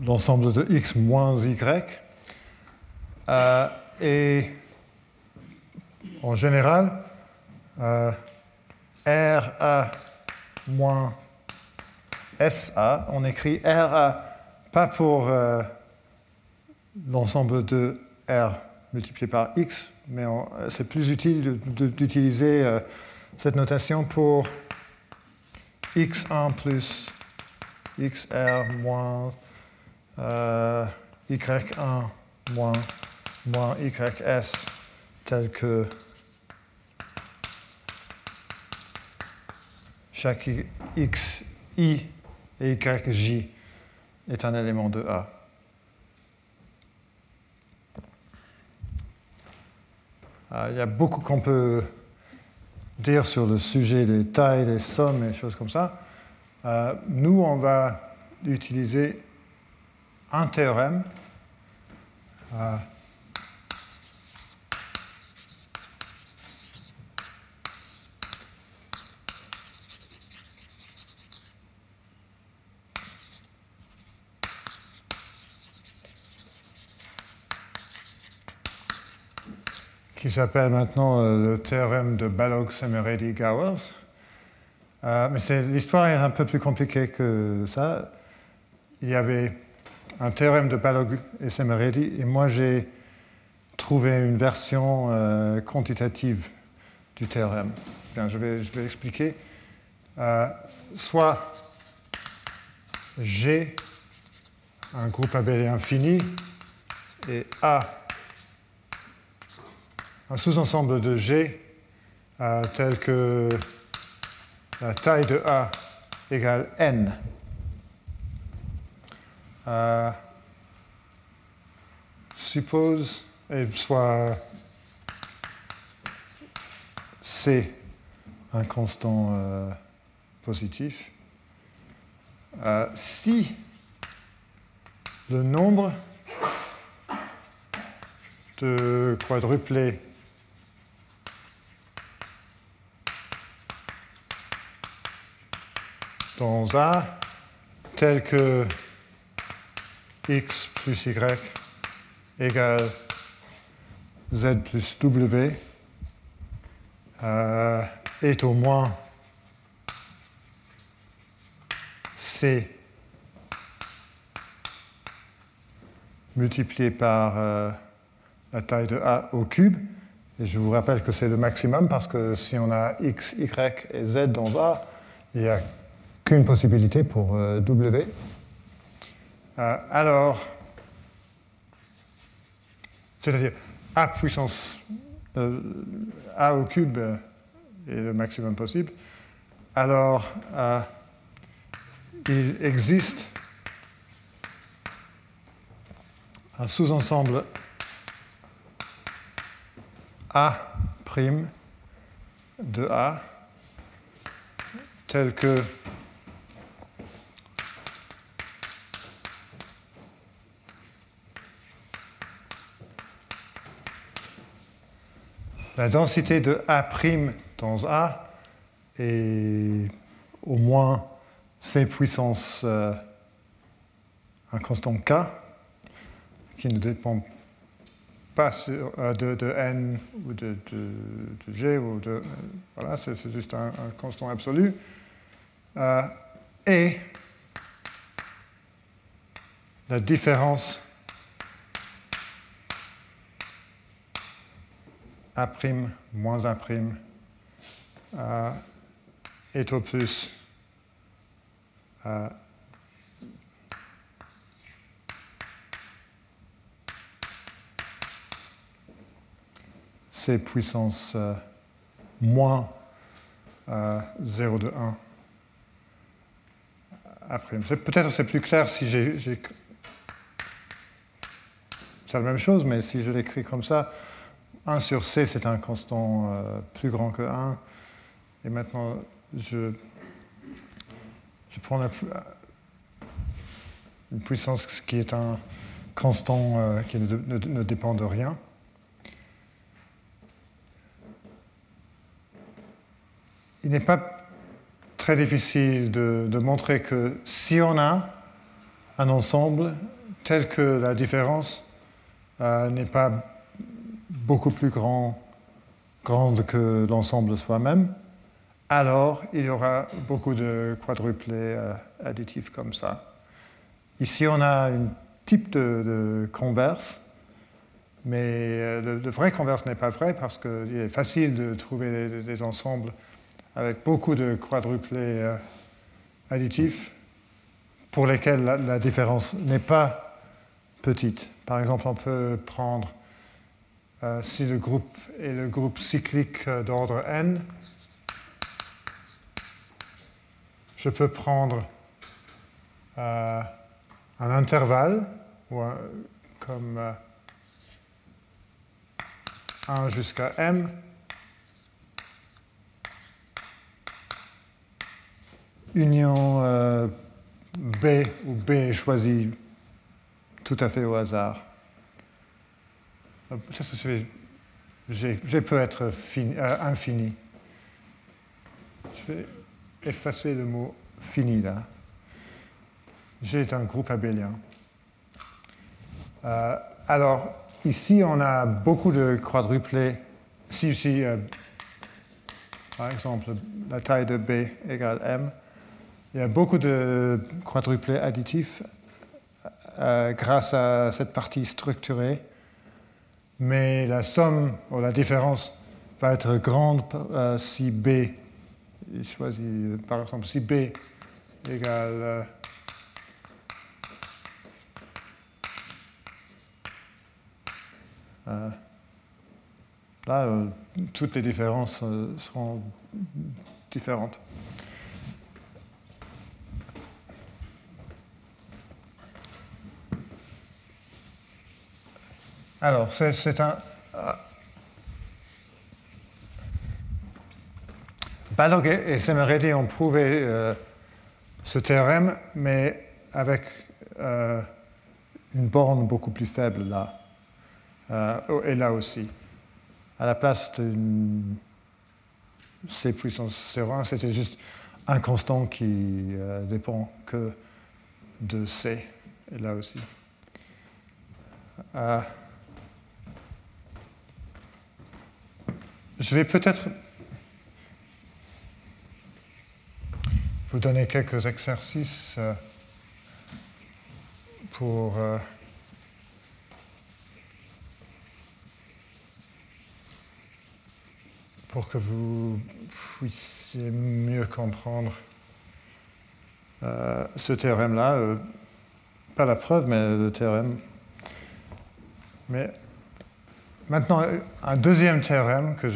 Speaker 1: l'ensemble de x moins y. Et en général, RA moins SA, on écrit RA pas pour l'ensemble de R multiplié par X, mais c'est plus utile d'utiliser cette notation pour X1 plus XR moins Y1 moins YS tel que chaque X, I et Y, J est un élément de A. Il y a beaucoup qu'on peut dire sur le sujet des tailles, des sommes et choses comme ça. Nous, on va utiliser un théorème qui s'appelle maintenant le théorème de Balog-Semeredi-Gowers. Mais l'histoire est un peu plus compliquée que ça. Il y avait un théorème de Balog et Semeredi, et moi j'ai trouvé une version quantitative du théorème. Bien, je vais expliquer. Soit G, un groupe abélien fini, et A, un sous-ensemble de G tel que la taille de A égale N. Suppose, et soit C, un constant positif, si le nombre de quadruplés dans A tel que x plus y égale z plus w est au moins c multiplié par la taille de A au cube. Et je vous rappelle que c'est le maximum parce que si on a x, y et z dans A, il n'y a qu'une possibilité pour W. Alors, c'est-à-dire A puissance A au cube est le maximum possible, alors il existe un sous-ensemble A' de A tel que la densité de A' dans A est au moins C puissance un constant K qui ne dépend pas de N ou de G, ou de, voilà, c'est juste un constant absolu. Et la différence A' moins A' est au plus C puissance moins 0 de 1 A'. Peut-être c'est plus clair si j'ai... C'est la même chose, mais si je l'écris comme ça, 1 sur C, c'est un constant plus grand que 1. Et maintenant, je prends une puissance qui est un constant qui ne dépend de rien. Il n'est pas très difficile de montrer que si on a un ensemble tel que la différence n'est pas beaucoup plus grande que l'ensemble soi-même, alors il y aura beaucoup de quadruplés additifs comme ça. Ici, on a un type de converse, mais le vrai converse n'est pas vrai parce qu'il est facile de trouver des ensembles avec beaucoup de quadruplés additifs pour lesquels la différence n'est pas petite. Par exemple, on peut prendre, si le groupe est le groupe cyclique d'ordre n, je peux prendre un intervalle, comme 1 jusqu'à m, union B, où B est choisi tout à fait au hasard. G peut être infini. Je vais effacer le mot fini là. G est un groupe abélien. Alors, ici, on a beaucoup de quadruplés si par exemple, la taille de B égale M, il y a beaucoup de quadruplets additifs grâce à cette partie structurée, mais la somme ou la différence va être grande si B, je choisis par exemple si B égale là, toutes les différences seront différentes. Alors, c'est un... Balog et Semeredi ont prouvé ce théorème, mais avec une borne beaucoup plus faible là. Et là aussi. À la place de C puissance 0,1, c'était juste un constant qui dépend que de C, et là aussi. Je vais peut-être vous donner quelques exercices pour que vous puissiez mieux comprendre ce théorème-là. Pas la preuve, mais le théorème. Mais maintenant, un deuxième théorème que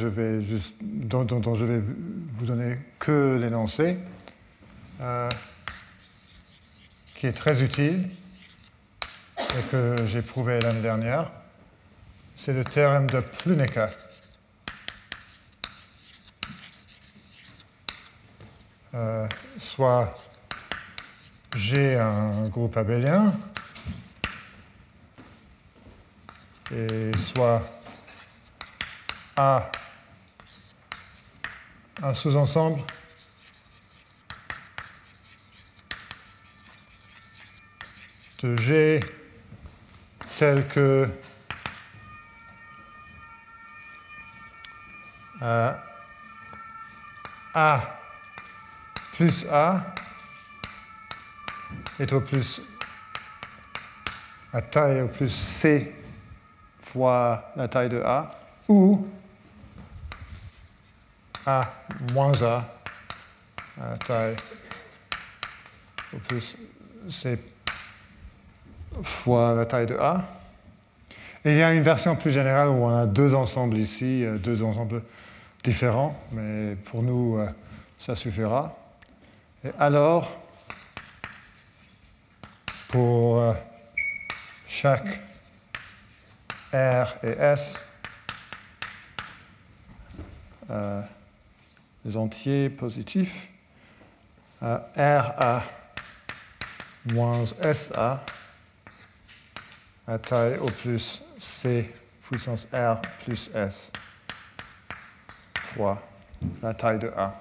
Speaker 1: dont je vais vous donner que l'énoncé, qui est très utile et que j'ai prouvé l'année dernière, c'est le théorème de Plünecker. Soit G un groupe abélien, et soit A un sous-ensemble de G tel que A plus A est au plus à taille au plus C fois la taille de A, ou A moins A à taille au plus C fois la taille de A. Et il y a une version plus générale où on a deux ensembles ici, deux ensembles différents, mais pour nous, ça suffira. Et alors, pour chaque R et S, les entiers positifs, RA moins SA à taille au plus C puissance R plus S fois la taille de A.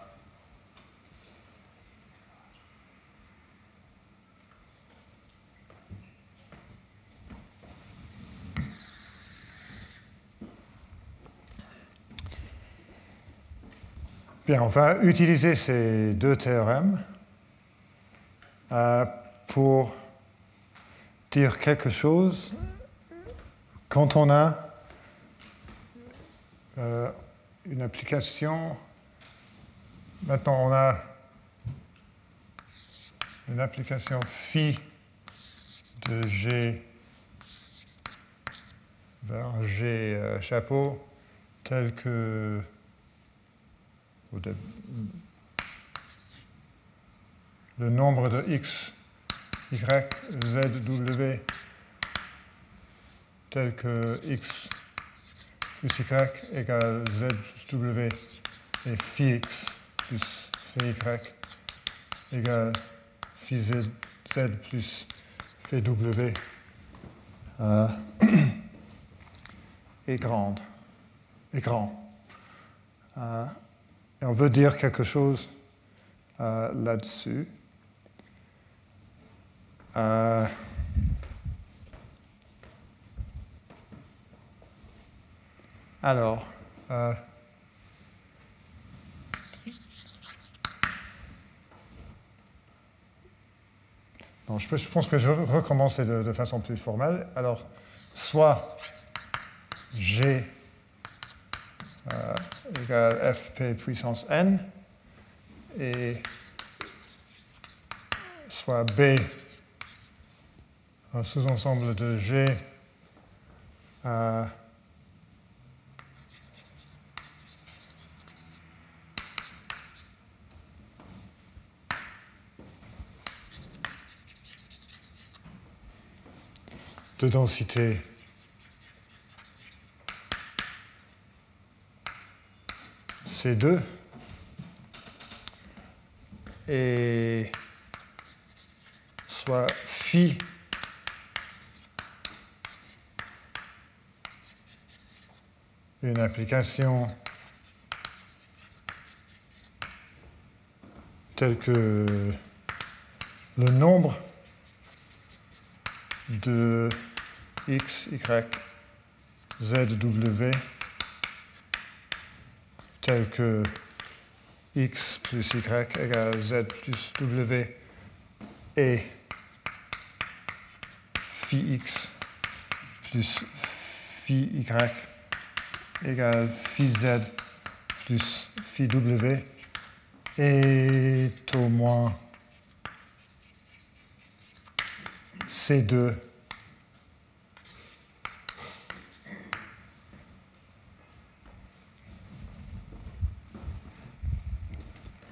Speaker 1: Bien, on va utiliser ces deux théorèmes pour dire quelque chose quand on a une application. Maintenant, on a une application phi de G vers G chapeau telle que le nombre de x, y, z, w tel que x plus y égale z plus w et phi x plus phi y égale phi z plus phi w est grand. Et on veut dire quelque chose là-dessus. Alors, non, je pense que je vais recommencer de façon plus formelle. Alors, soit G égale Fp puissance n, et soit B un sous-ensemble de G de densité C2 et soit phi une application telle que le nombre de x, y, z, w tel que x plus y égale z plus w et phi x plus phi y égale phi z plus phi w est au moins C2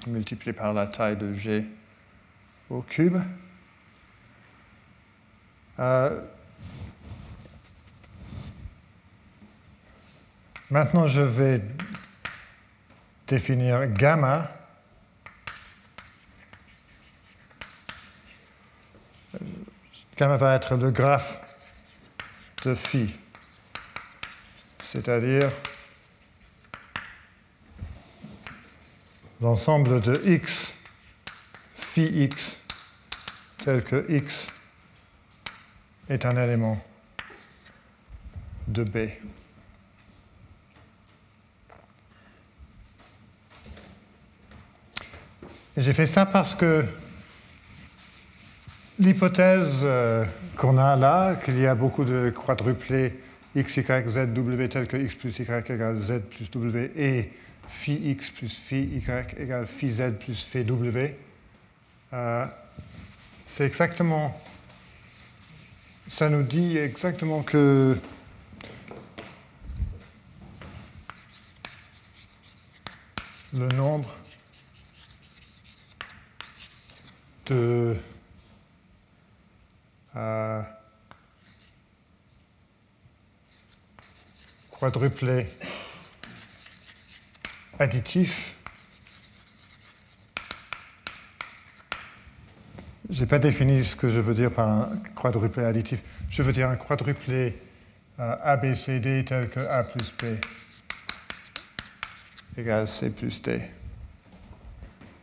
Speaker 1: multiplié par la taille de G au cube. Maintenant, je vais définir gamma. Gamma va être le graphe de phi, c'est-à-dire l'ensemble de x, phi x, tel que x est un élément de B. Et j'ai fait ça parce que l'hypothèse qu'on a là, qu'il y a beaucoup de quadruplés x, y, z, w tel que x plus y égale z plus w et phi x plus phi y égale phi z plus phi w, c'est exactement, ça nous dit exactement que le nombre de quadruplés additifs. Je n'ai pas défini ce que je veux dire par un quadruplé additif. Je veux dire un quadruplé ABCD tel que A plus B égale C plus D.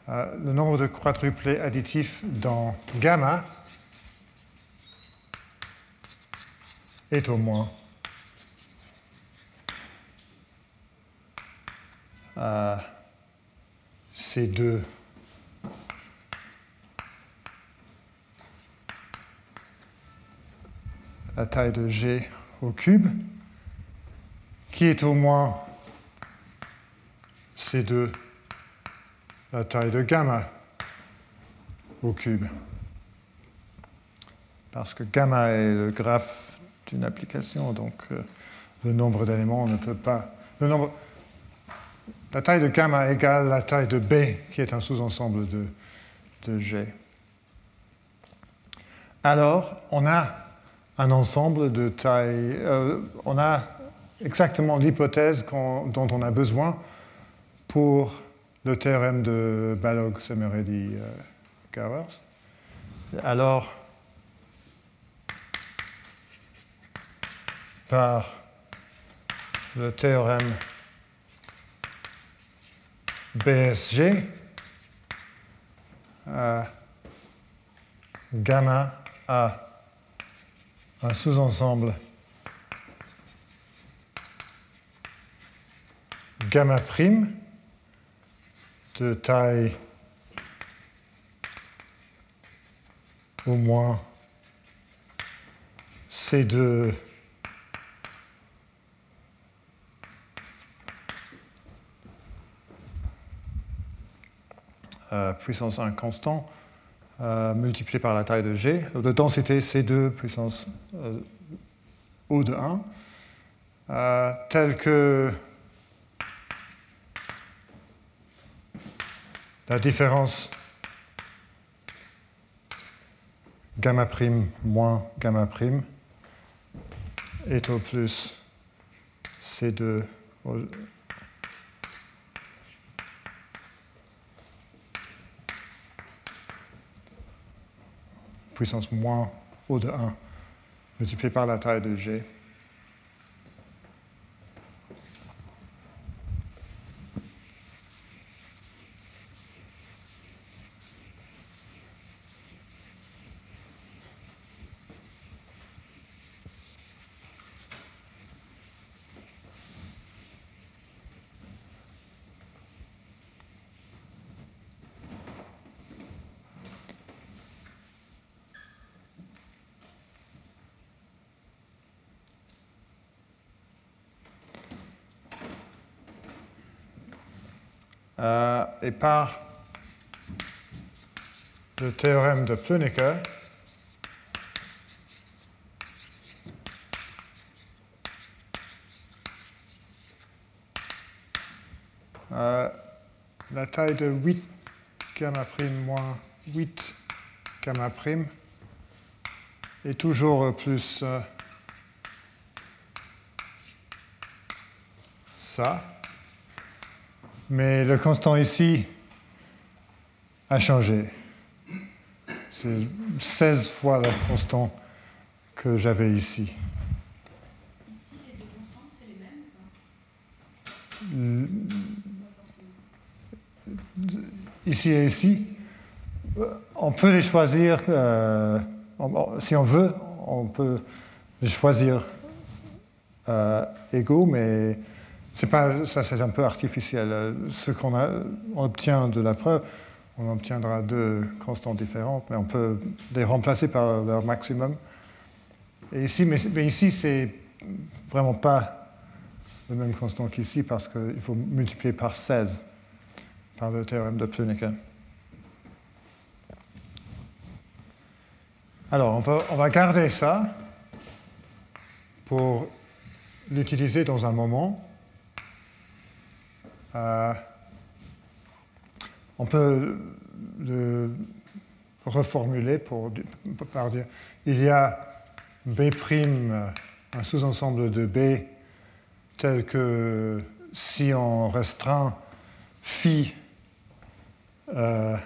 Speaker 1: Le nombre de quadruplés additifs dans gamma est au moins C2 la taille de G au cube, qui est au moins C2 la taille de gamma au cube. Parce que gamma est le graphe d'une application, donc le nombre d'éléments ne peut pas... La taille de gamma égale la taille de B, qui est un sous-ensemble de G. Alors, on a un ensemble de tailles... on a exactement l'hypothèse dont on a besoin pour le théorème de Balog, Semerelli, Gowers. Alors, par le théorème BSG, gamma a un sous-ensemble gamma prime de taille au moins C2 puissance 1 constant multiplié par la taille de G, de densité C2 puissance O de 1, tel que la différence gamma prime moins gamma prime est au plus C2 puissance moins O de 1 multiplié par la taille de G. Et par le théorème de Plöneke, la taille de 8 gamma prime moins 8 gamma prime est toujours plus ça. Mais le constant ici a changé. C'est 16 fois le constant que j'avais ici.
Speaker 4: Ici, les deux constantes, c'est les mêmes ou pas?
Speaker 1: Ici et ici, on peut les choisir, si on veut, on peut les choisir égaux, mais c'est pas, ça c'est un peu artificiel. Ce qu'on obtient de la preuve, on obtiendra deux constantes différentes, mais on peut les remplacer par leur maximum. Et ici, mais ici, c'est vraiment pas le même constant qu'ici, parce qu'il faut multiplier par 16 par le théorème de Plöneke. Alors, on va garder ça pour l'utiliser dans un moment. On peut le reformuler par dire il y a B', un sous-ensemble de B, tel que si on restreint phi à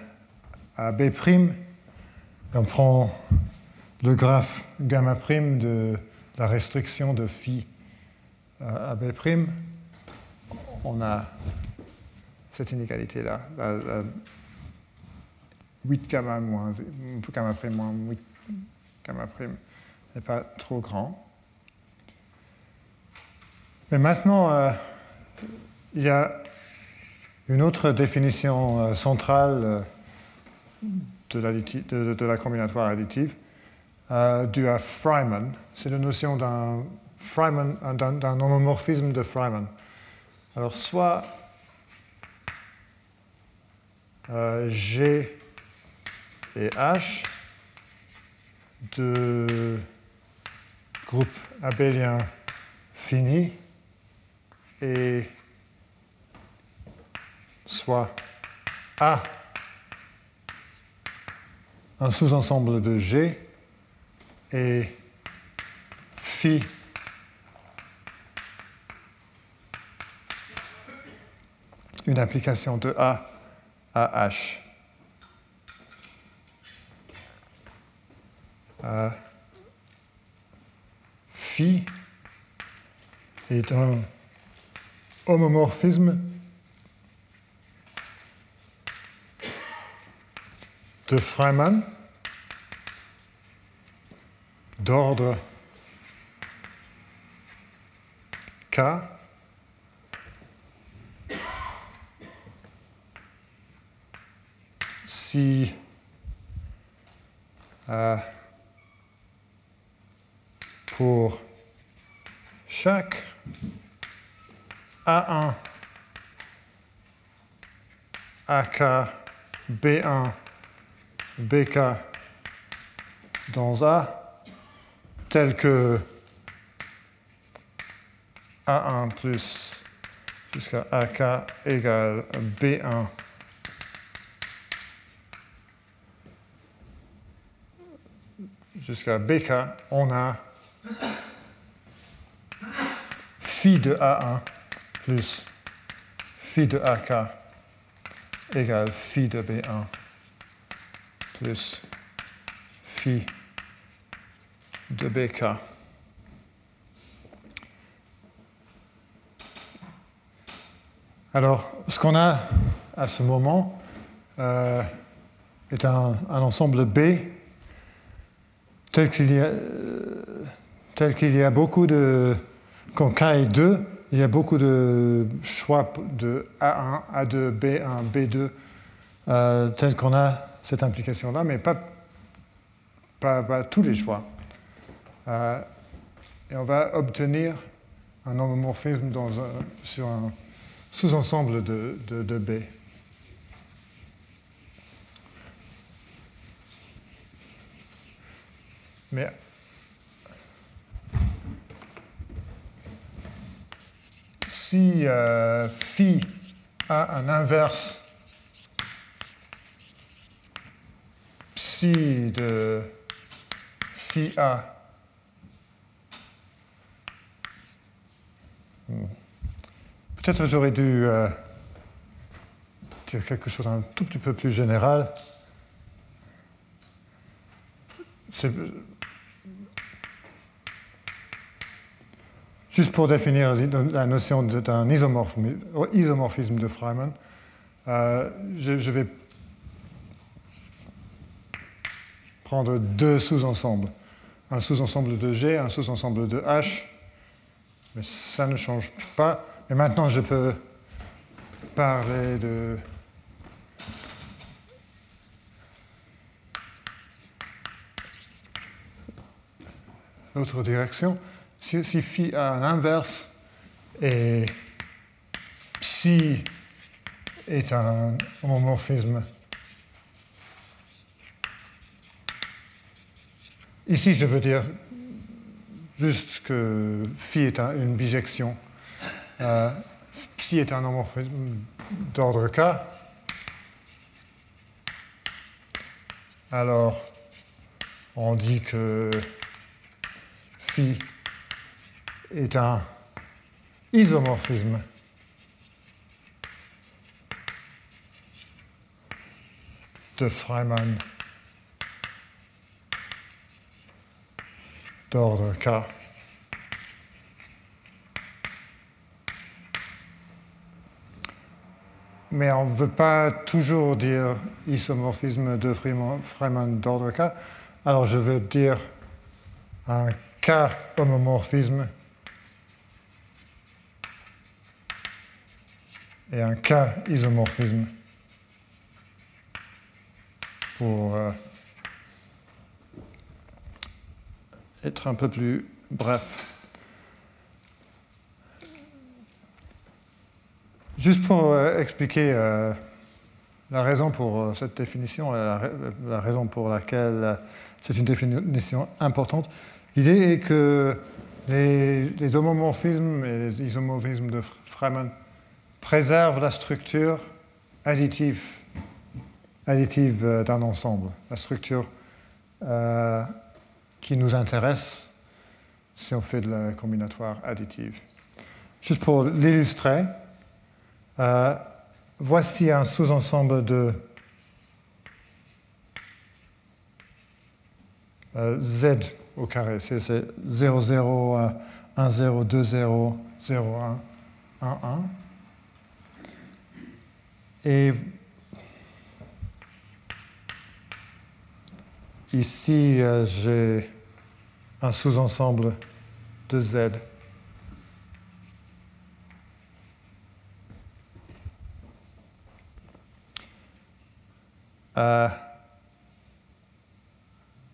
Speaker 1: B', on prend le graphe gamma prime de la restriction de phi à B', on a cette inégalité-là, 8 gamma moins gamma prime moins 8 gamma prime n'est pas trop grand. Mais maintenant, il y a une autre définition centrale de la combinatoire additive due à Freiman. C'est la notion d'un homomorphisme de Freiman. Alors, soit G et H de groupe abélien fini et soit A un sous-ensemble de G et phi une application de A à H. Phi est un homomorphisme de Freiman d'ordre K si pour chaque A1, AK, B1, BK dans A, tel que A1 plus jusqu'à AK égale B1 jusqu'à BK, on a phi de A1 plus phi de AK égale phi de B1 plus phi de BK. Alors, ce qu'on a à ce moment est un ensemble B tel qu'il y a beaucoup de... Quand K est 2, il y a beaucoup de choix de A1, A2, B1, B2, tel qu'on a cette implication-là, mais pas tous les choix. Et on va obtenir un homomorphisme sur un sous-ensemble de B. Mais si phi a un inverse psi de phi a, peut-être j'aurais dû dire quelque chose un tout petit peu plus général. Juste pour définir la notion d'un isomorphisme de Feynman, je vais prendre deux sous-ensembles. Un sous-ensemble de G, un sous-ensemble de H. Mais ça ne change pas. Et maintenant, je peux parler de... l'autre direction. Si phi a un inverse et psi est un homomorphisme, ici je veux dire juste que phi est une bijection, psi est un homomorphisme d'ordre K, alors on dit que phi est un isomorphisme de Feynman d'ordre K. Mais on ne veut pas toujours dire isomorphisme de Feynman d'ordre K. Alors je veux dire un K-homomorphisme et un K-isomorphisme pour être un peu plus bref. Juste pour expliquer la raison pour cette définition, la raison pour laquelle c'est une définition importante, l'idée est que les homomorphismes et les isomorphismes de Feynman préservent la structure additive d'un ensemble, la structure qui nous intéresse si on fait de la combinatoire additive. Juste pour l'illustrer, voici un sous-ensemble de Z au carré. C'est 0, 0, 1, 0, 2, 0, 0, 1, 1, 1. Et ici, j'ai un sous-ensemble de Z.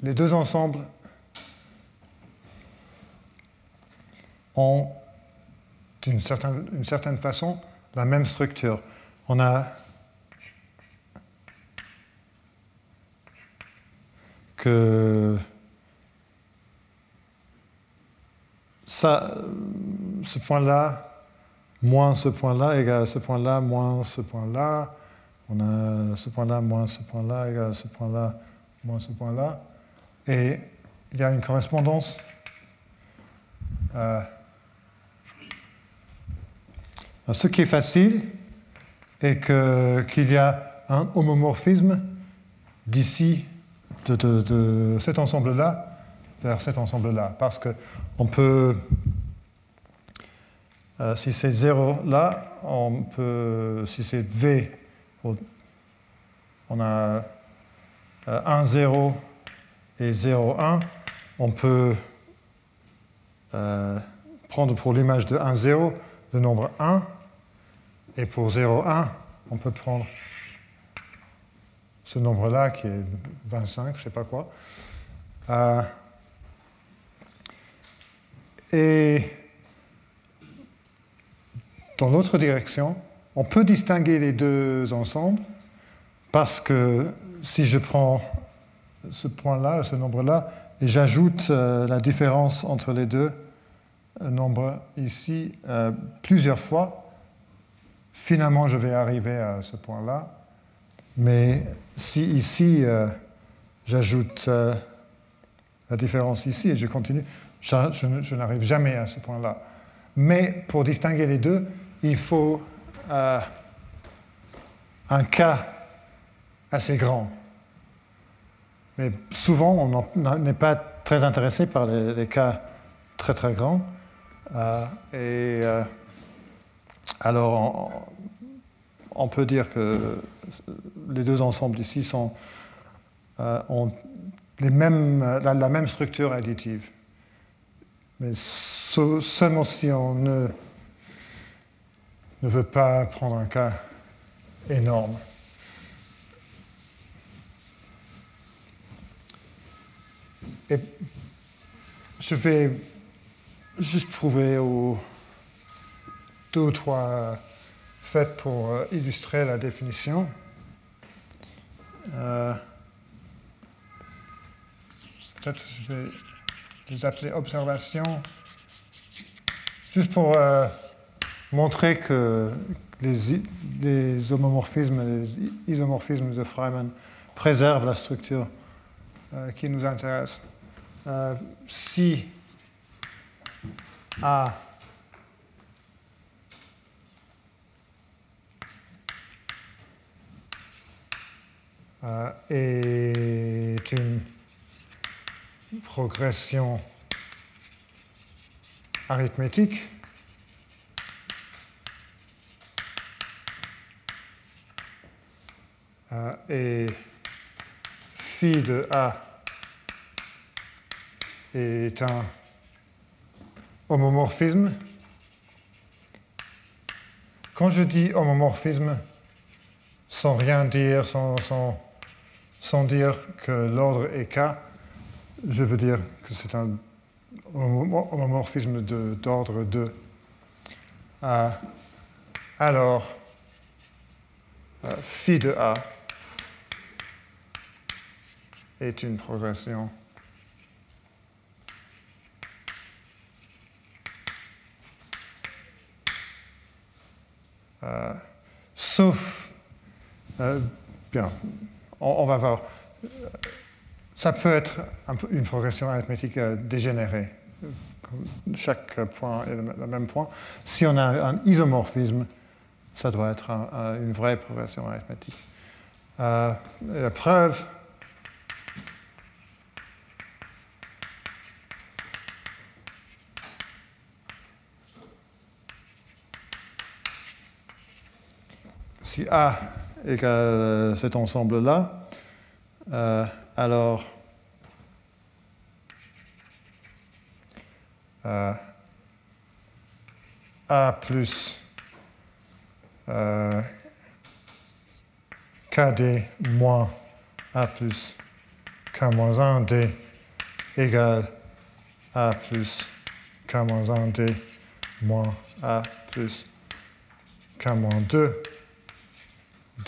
Speaker 1: les deux ensembles ont, d'une certaine façon, la même structure. On a que ça, ce point-là, moins ce point-là, égale à ce point-là, moins ce point-là. On a ce point-là, moins ce point-là, égale à ce point-là, moins ce point-là. Et il y a une correspondance. Ce qui est facile est qu'il y a un homomorphisme d'ici, de cet ensemble-là, vers cet ensemble-là. Parce qu'on peut, si c'est 0 là, on peut, si c'est V, on a 1, 0 et 0, 1, on peut prendre pour l'image de 1, 0 le nombre 1, et pour 0, 1, on peut prendre ce nombre-là qui est 25, je ne sais pas quoi. Et dans l'autre direction, on peut distinguer les deux ensembles parce que si je prends ce point-là, ce nombre-là, et j'ajoute la différence entre les deux nombres ici plusieurs fois, finalement je vais arriver à ce point-là. Mais si ici j'ajoute la différence ici et je continue, je n'arrive jamais à ce point-là. Mais pour distinguer les deux, il faut un cas assez grand. Mais souvent, on n'est pas très intéressé par les cas très très grands. Alors, on peut dire que les deux ensembles ici ont la même structure additive. Mais seulement si on ne veut pas prendre un cas énorme. Et je vais juste prouver deux ou trois faits pour illustrer la définition. Peut-être je vais les appeler observations, juste pour montrer que les homomorphismes et les isomorphismes de Freiman préservent la structure qui nous intéresse. Si A est une progression arithmétique, et phi de A est un homomorphisme. Quand je dis homomorphisme, sans rien dire, sans dire que l'ordre est K, je veux dire que c'est un homomorphisme d'ordre 2. Alors, phi de A est une progression sauf, bien, on va voir, ça peut être une progression arithmétique dégénérée. Chaque point est le même point. Si on a un isomorphisme, ça doit être une vraie progression arithmétique. Et la preuve, si A égale cet ensemble-là, alors A plus KD moins A plus K moins 1 D égale A plus K moins 1 D moins A plus K moins 2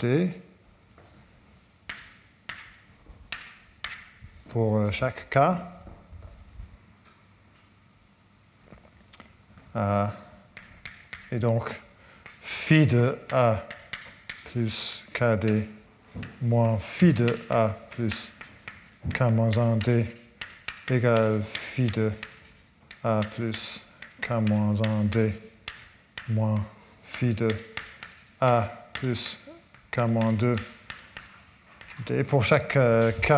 Speaker 1: D pour chaque K. Et donc, phi de A plus KD moins phi de A plus K moins 1 D égale phi de A plus K moins 1 D moins phi de A plus K moins 2 D pour chaque K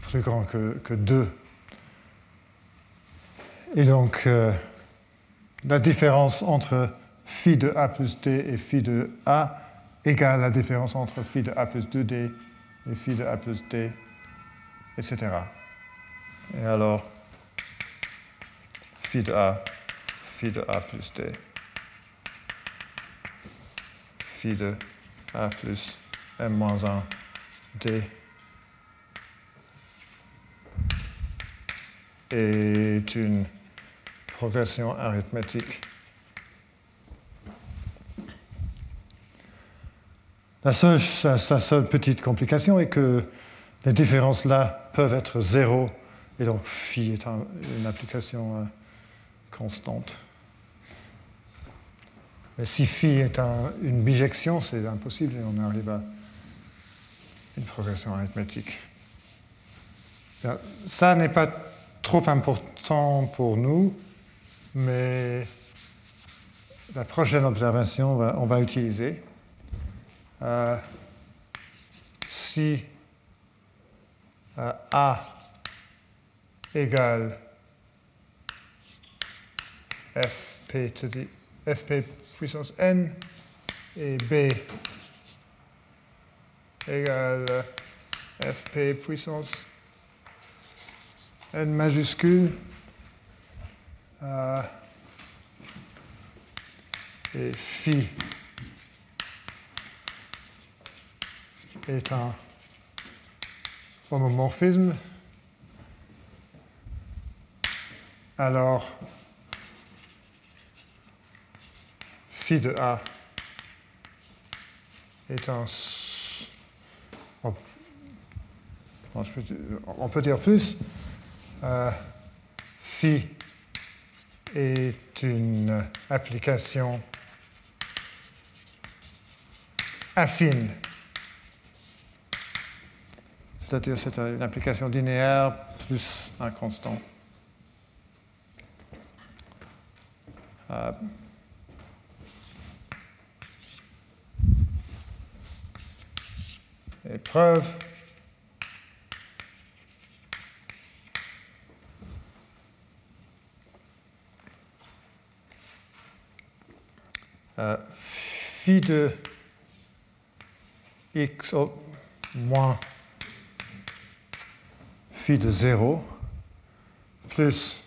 Speaker 1: plus grand que 2. Et donc, la différence entre phi de A plus D et phi de A égale la différence entre phi de A plus 2D et phi de A plus D, etc. Et alors, phi de A plus D, phi de A plus M-1 D est une progression arithmétique. La seule petite complication est que les différences là peuvent être 0, et donc phi est une application constante. Mais si phi est une bijection, c'est impossible et on arrive à une progression arithmétique. Ça n'est pas trop important pour nous, mais la prochaine observation, on va utiliser. Si A égale fp puissance n et B égale fp puissance n majuscule et phi est un homomorphisme, alors phi de A est un... On peut dire plus. Phi est une application affine. C'est-à-dire c'est une application linéaire plus un constant. Et preuve. Phi de x moins phi de 0 plus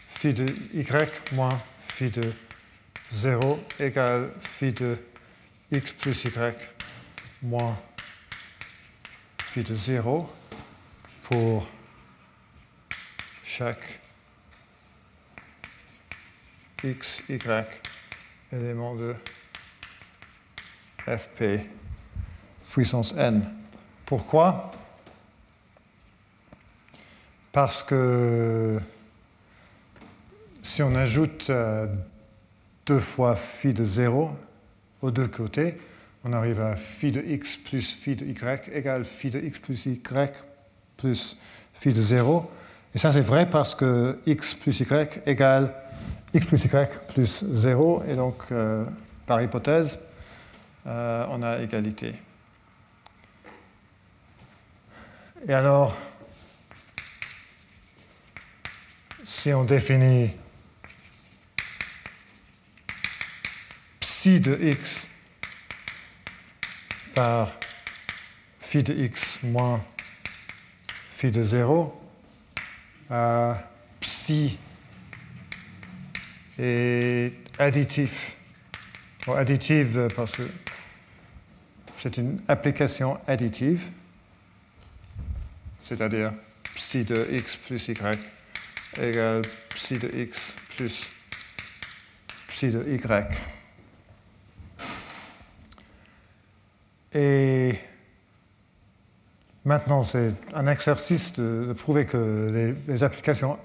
Speaker 1: phi de y moins phi de 0 égale phi de x plus y moins phi de 0 pour chaque x, y élément de fp puissance n. Pourquoi? Parce que si on ajoute 2 fois phi de 0 aux deux côtés, on arrive à phi de x plus phi de y égale phi de x plus y plus phi de 0. Et ça, c'est vrai parce que x plus y égale x plus y plus 0. Et donc, par hypothèse, on a égalité. Et alors, si on définit psi de x par phi de x moins phi de 0, psi est additif. Bon, additif parce que c'est une application additive, c'est-à-dire psi de x plus y égale psi de x plus psi de y. Et maintenant, c'est un exercice de prouver que les applications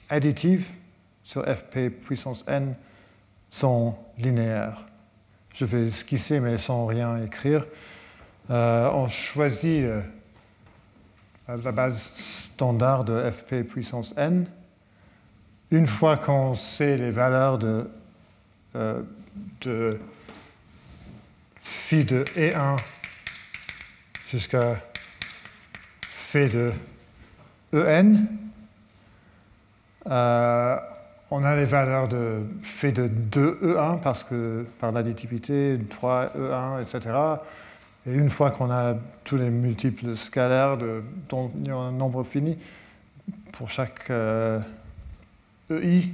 Speaker 1: additives sur fp puissance n sont linéaires. Je vais esquisser, mais sans rien écrire. On choisit la base standard de fp puissance n. Une fois qu'on sait les valeurs de phi de E1 jusqu'à phi de En, on a les valeurs de phi de 2E1 parce que par l'additivité, 3E1, etc. Et une fois qu'on a tous les multiples scalaires dont il y a un nombre fini, pour chaque EI,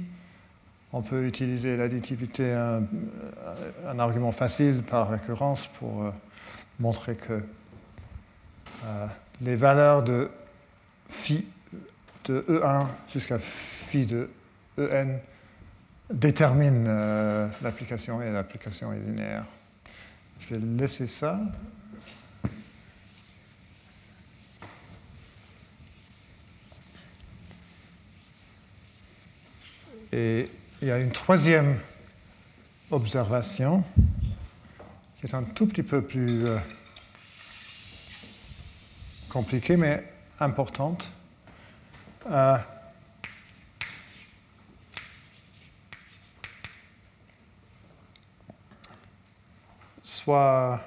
Speaker 1: on peut utiliser l'additivité, un argument facile par récurrence pour montrer que les valeurs de phi de E1 jusqu'à phi de En déterminent l'application et l'application est linéaire. Je vais laisser ça. Et il y a une troisième observation qui est un tout petit peu plus compliquée, mais importante. Soit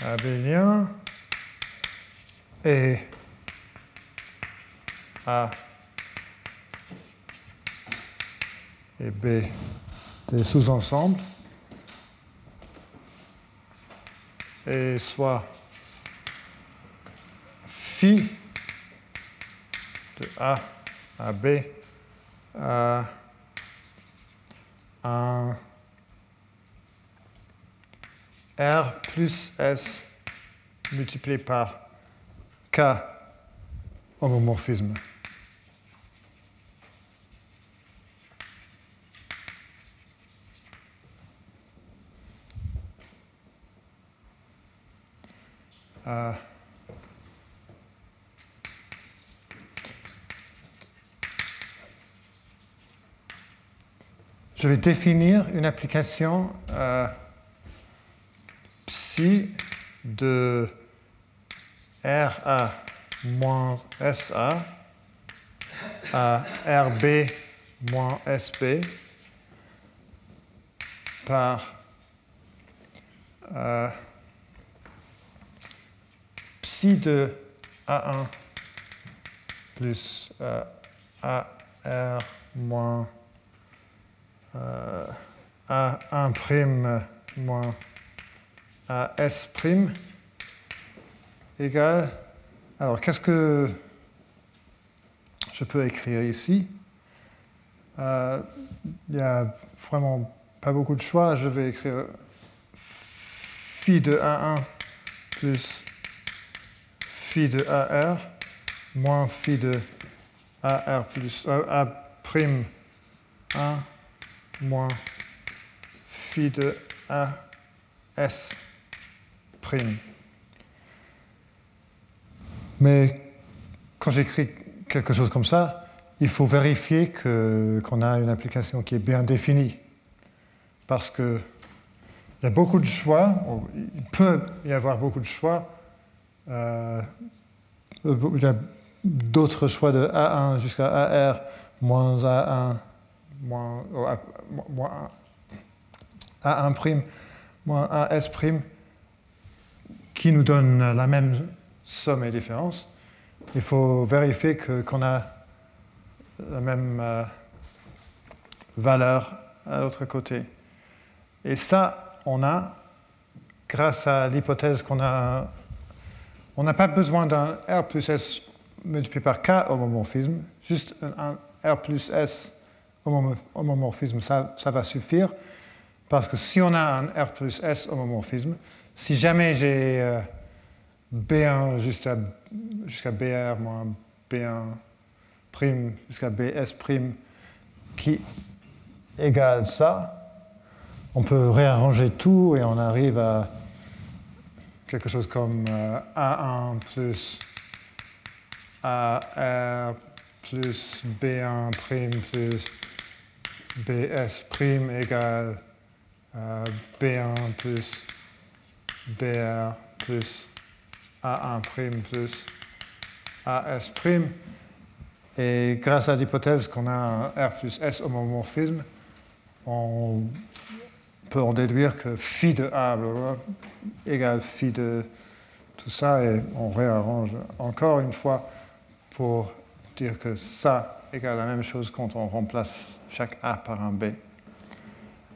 Speaker 1: abélien et A et B des sous-ensembles, et soit phi de A à B à un R plus S multiplié par K homomorphisme. Je vais définir une application psi de RA moins SA à RB moins SB par psi de A1 plus AR moins A1' moins AS' égale. Alors, qu'est-ce que je peux écrire ici? Il n'y a vraiment pas beaucoup de choix. Je vais écrire phi de A1 plus phi de AR moins phi de AR plus A'1 moins phi de AS'. Mais quand j'écris quelque chose comme ça, il faut vérifier qu'on a une application qui est bien définie. Parce qu'il y a beaucoup de choix, il peut y avoir beaucoup de choix. Il y a d'autres choix de A1 jusqu'à AR moins A1 moins A1' moins AS' qui nous donne la même somme et différence. Il faut vérifier qu'on a la même valeur à l'autre côté. Et ça, on a grâce à l'hypothèse qu'on a, on n'a pas besoin d'un R plus S multiplié par K homomorphisme, juste un R plus S homomorphisme, ça va suffire, parce que si on a un R plus S homomorphisme, si jamais j'ai B1 jusqu'à BR moins B1 prime jusqu'à BS prime qui égale ça, on peut réarranger tout et on arrive à quelque chose comme A1 plus AR plus B1 prime plus BS prime égale B1 plus BR plus A1 prime plus AS prime. Et grâce à l'hypothèse qu'on a un R plus S homomorphisme, on peut en déduire que phi de A égale phi de tout ça, et on réarrange encore une fois pour dire que ça égale la même chose quand on remplace chaque A par un B.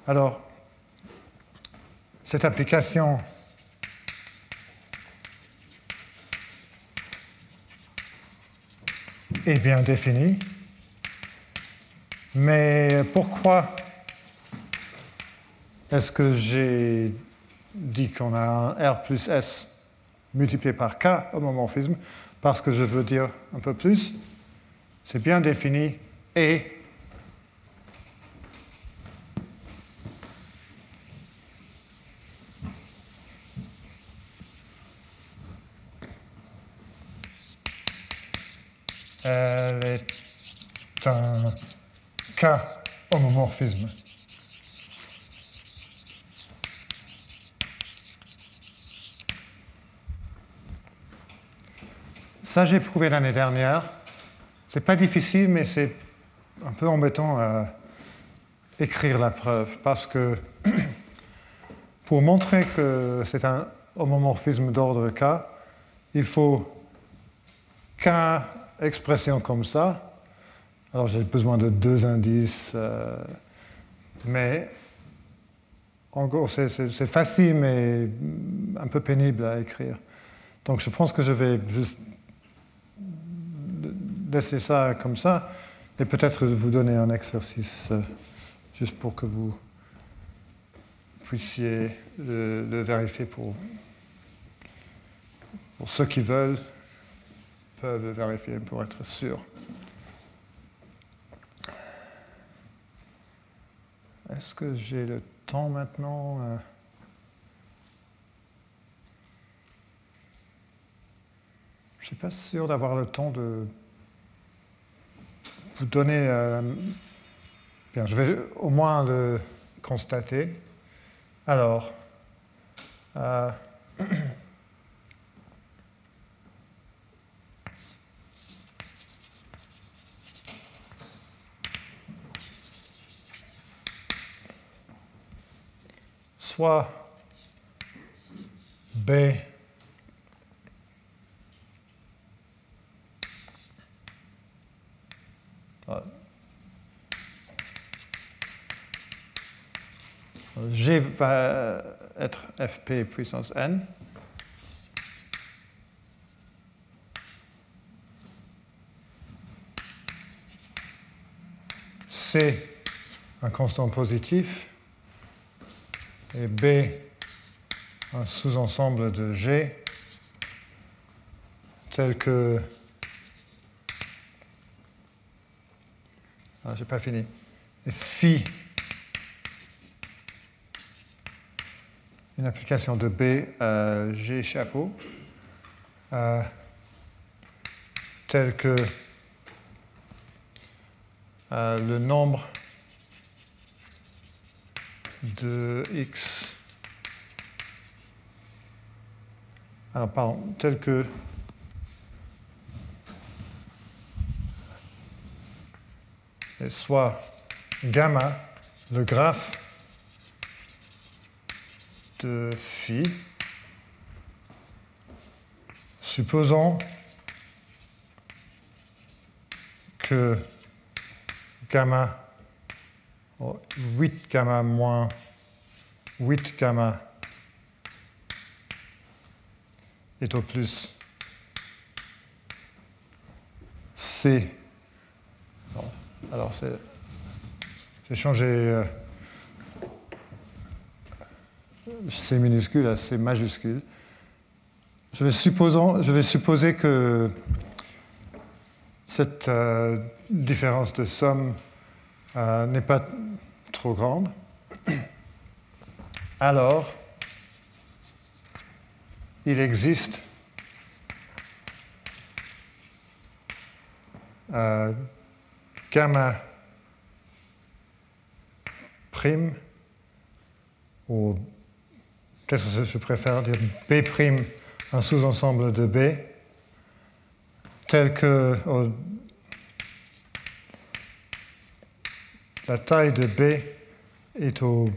Speaker 1: Alors, cette application est bien définie, mais pourquoi est-ce que j'ai dit qu'on a un R plus S multiplié par K homomorphisme? Parce que je veux dire un peu plus. C'est bien défini et elle est un K homomorphisme. Ça, j'ai prouvé l'année dernière. C'est pas difficile, mais c'est un peu embêtant à écrire la preuve, parce que pour montrer que c'est un homomorphisme d'ordre K, il faut K expression comme ça. Alors j'ai besoin de 2 indices, mais en gros c'est facile, mais un peu pénible à écrire. Donc je pense que je vais juste laisser ça comme ça, et peut-être vous donner un exercice juste pour que vous puissiez le vérifier pour ceux qui veulent, peuvent le vérifier pour être sûr. Est-ce que j'ai le temps maintenant? Je ne suis pas sûr d'avoir le temps de vous donner... Bien, je vais au moins le constater. Alors, soit B G va être Fp puissance n. C, un constant positif. Et B, un sous-ensemble de G, tel que... Ah, j'ai pas fini. Et phi, une application de B G chapeau, tel que le nombre de x, alors pardon, tel que soit gamma, le graphe de phi, supposons que gamma 8 gamma moins 8 gamma est au plus C. Bon, alors j'ai changé C minuscule à C majuscule. Je vais supposer que cette différence de somme n'est pas trop grande. Alors, il existe gamma prime, ou peut-être que je préfère dire B prime, un sous-ensemble de B, tel que la taille de B est au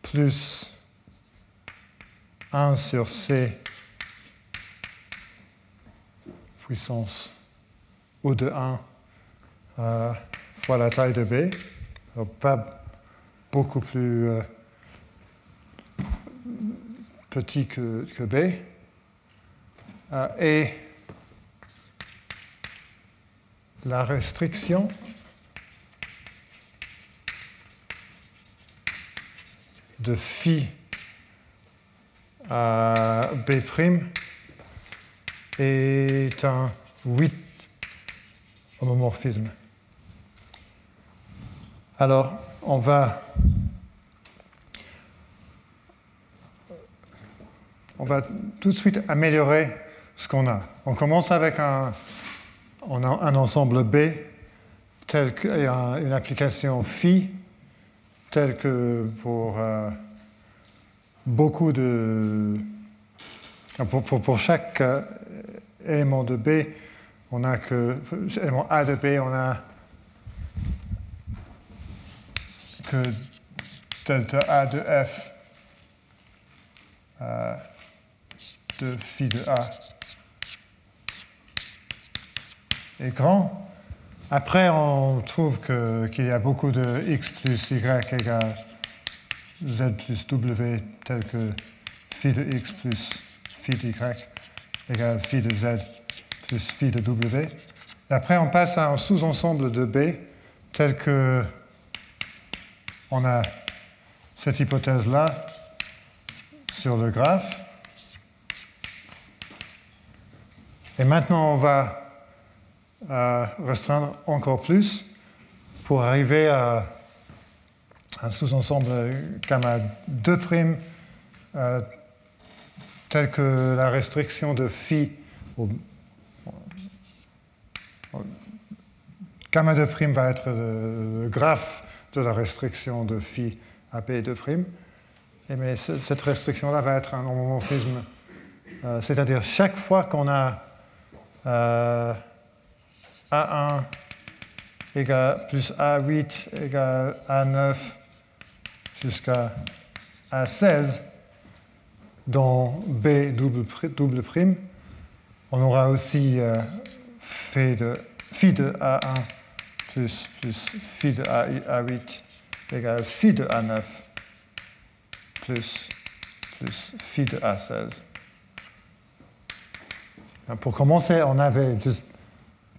Speaker 1: plus 1 sur C puissance O de 1 fois la taille de B, donc pas beaucoup plus petit que B, et la restriction de phi à B' est un 8 homomorphisme. Alors, on va tout de suite améliorer ce qu'on a. On commence avec un ensemble B, tel que, et une application phi, telle que pour beaucoup de... Pour chaque élément de B, on a que... élément A de B, on a que delta A de F de phi de A est grand. Après, on trouve qu'il y a beaucoup de x plus y égale z plus w, tel que phi de x plus phi de y égale phi de z plus phi de w. Et après, on passe à un sous-ensemble de B, tel que on a cette hypothèse-là sur le graphe. Et maintenant, on va restreindre encore plus pour arriver à un sous-ensemble gamma 2', tel que la restriction de phi gamma 2' va être le graphe de la restriction de phi à B2'. Mais cette restriction-là va être un homomorphisme, c'est-à-dire chaque fois qu'on a A1 égale plus A8 égale A9 jusqu'à A16 dans B double prime, on aura aussi phi de A1 plus phi de A8 égale phi de A9 plus phi de A16. Pour commencer, on avait juste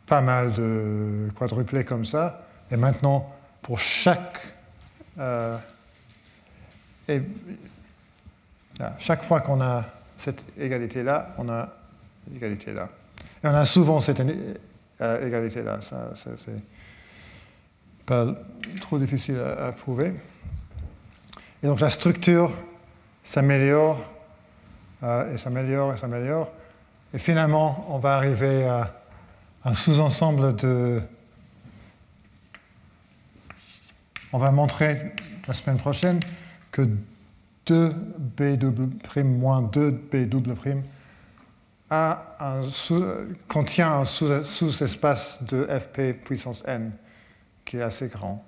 Speaker 1: pas mal de quadruplés comme ça. Et maintenant, pour chaque fois qu'on a cette égalité-là, on a l'égalité-là. Et on a souvent cette égalité-là. Ça, c'est pas trop difficile à prouver. Et donc la structure s'améliore, et s'améliore, et s'améliore. Et finalement, on va arriver à un sous-ensemble de... On va montrer la semaine prochaine que 2B' moins 2B' contient un sous-espace de Fp puissance n qui est assez grand.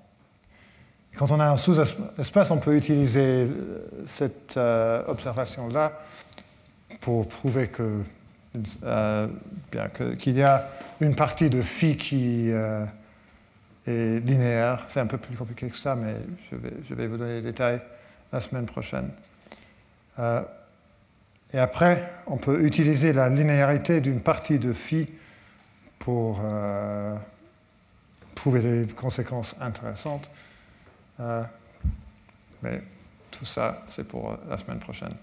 Speaker 1: Et quand on a un sous-espace, on peut utiliser cette observation-là pour prouver qu'il y a une partie de phi qui est linéaire. C'est un peu plus compliqué que ça, mais je vais vous donner les détails la semaine prochaine. Et après, on peut utiliser la linéarité d'une partie de phi pour trouver des conséquences intéressantes. Mais tout ça, c'est pour la semaine prochaine.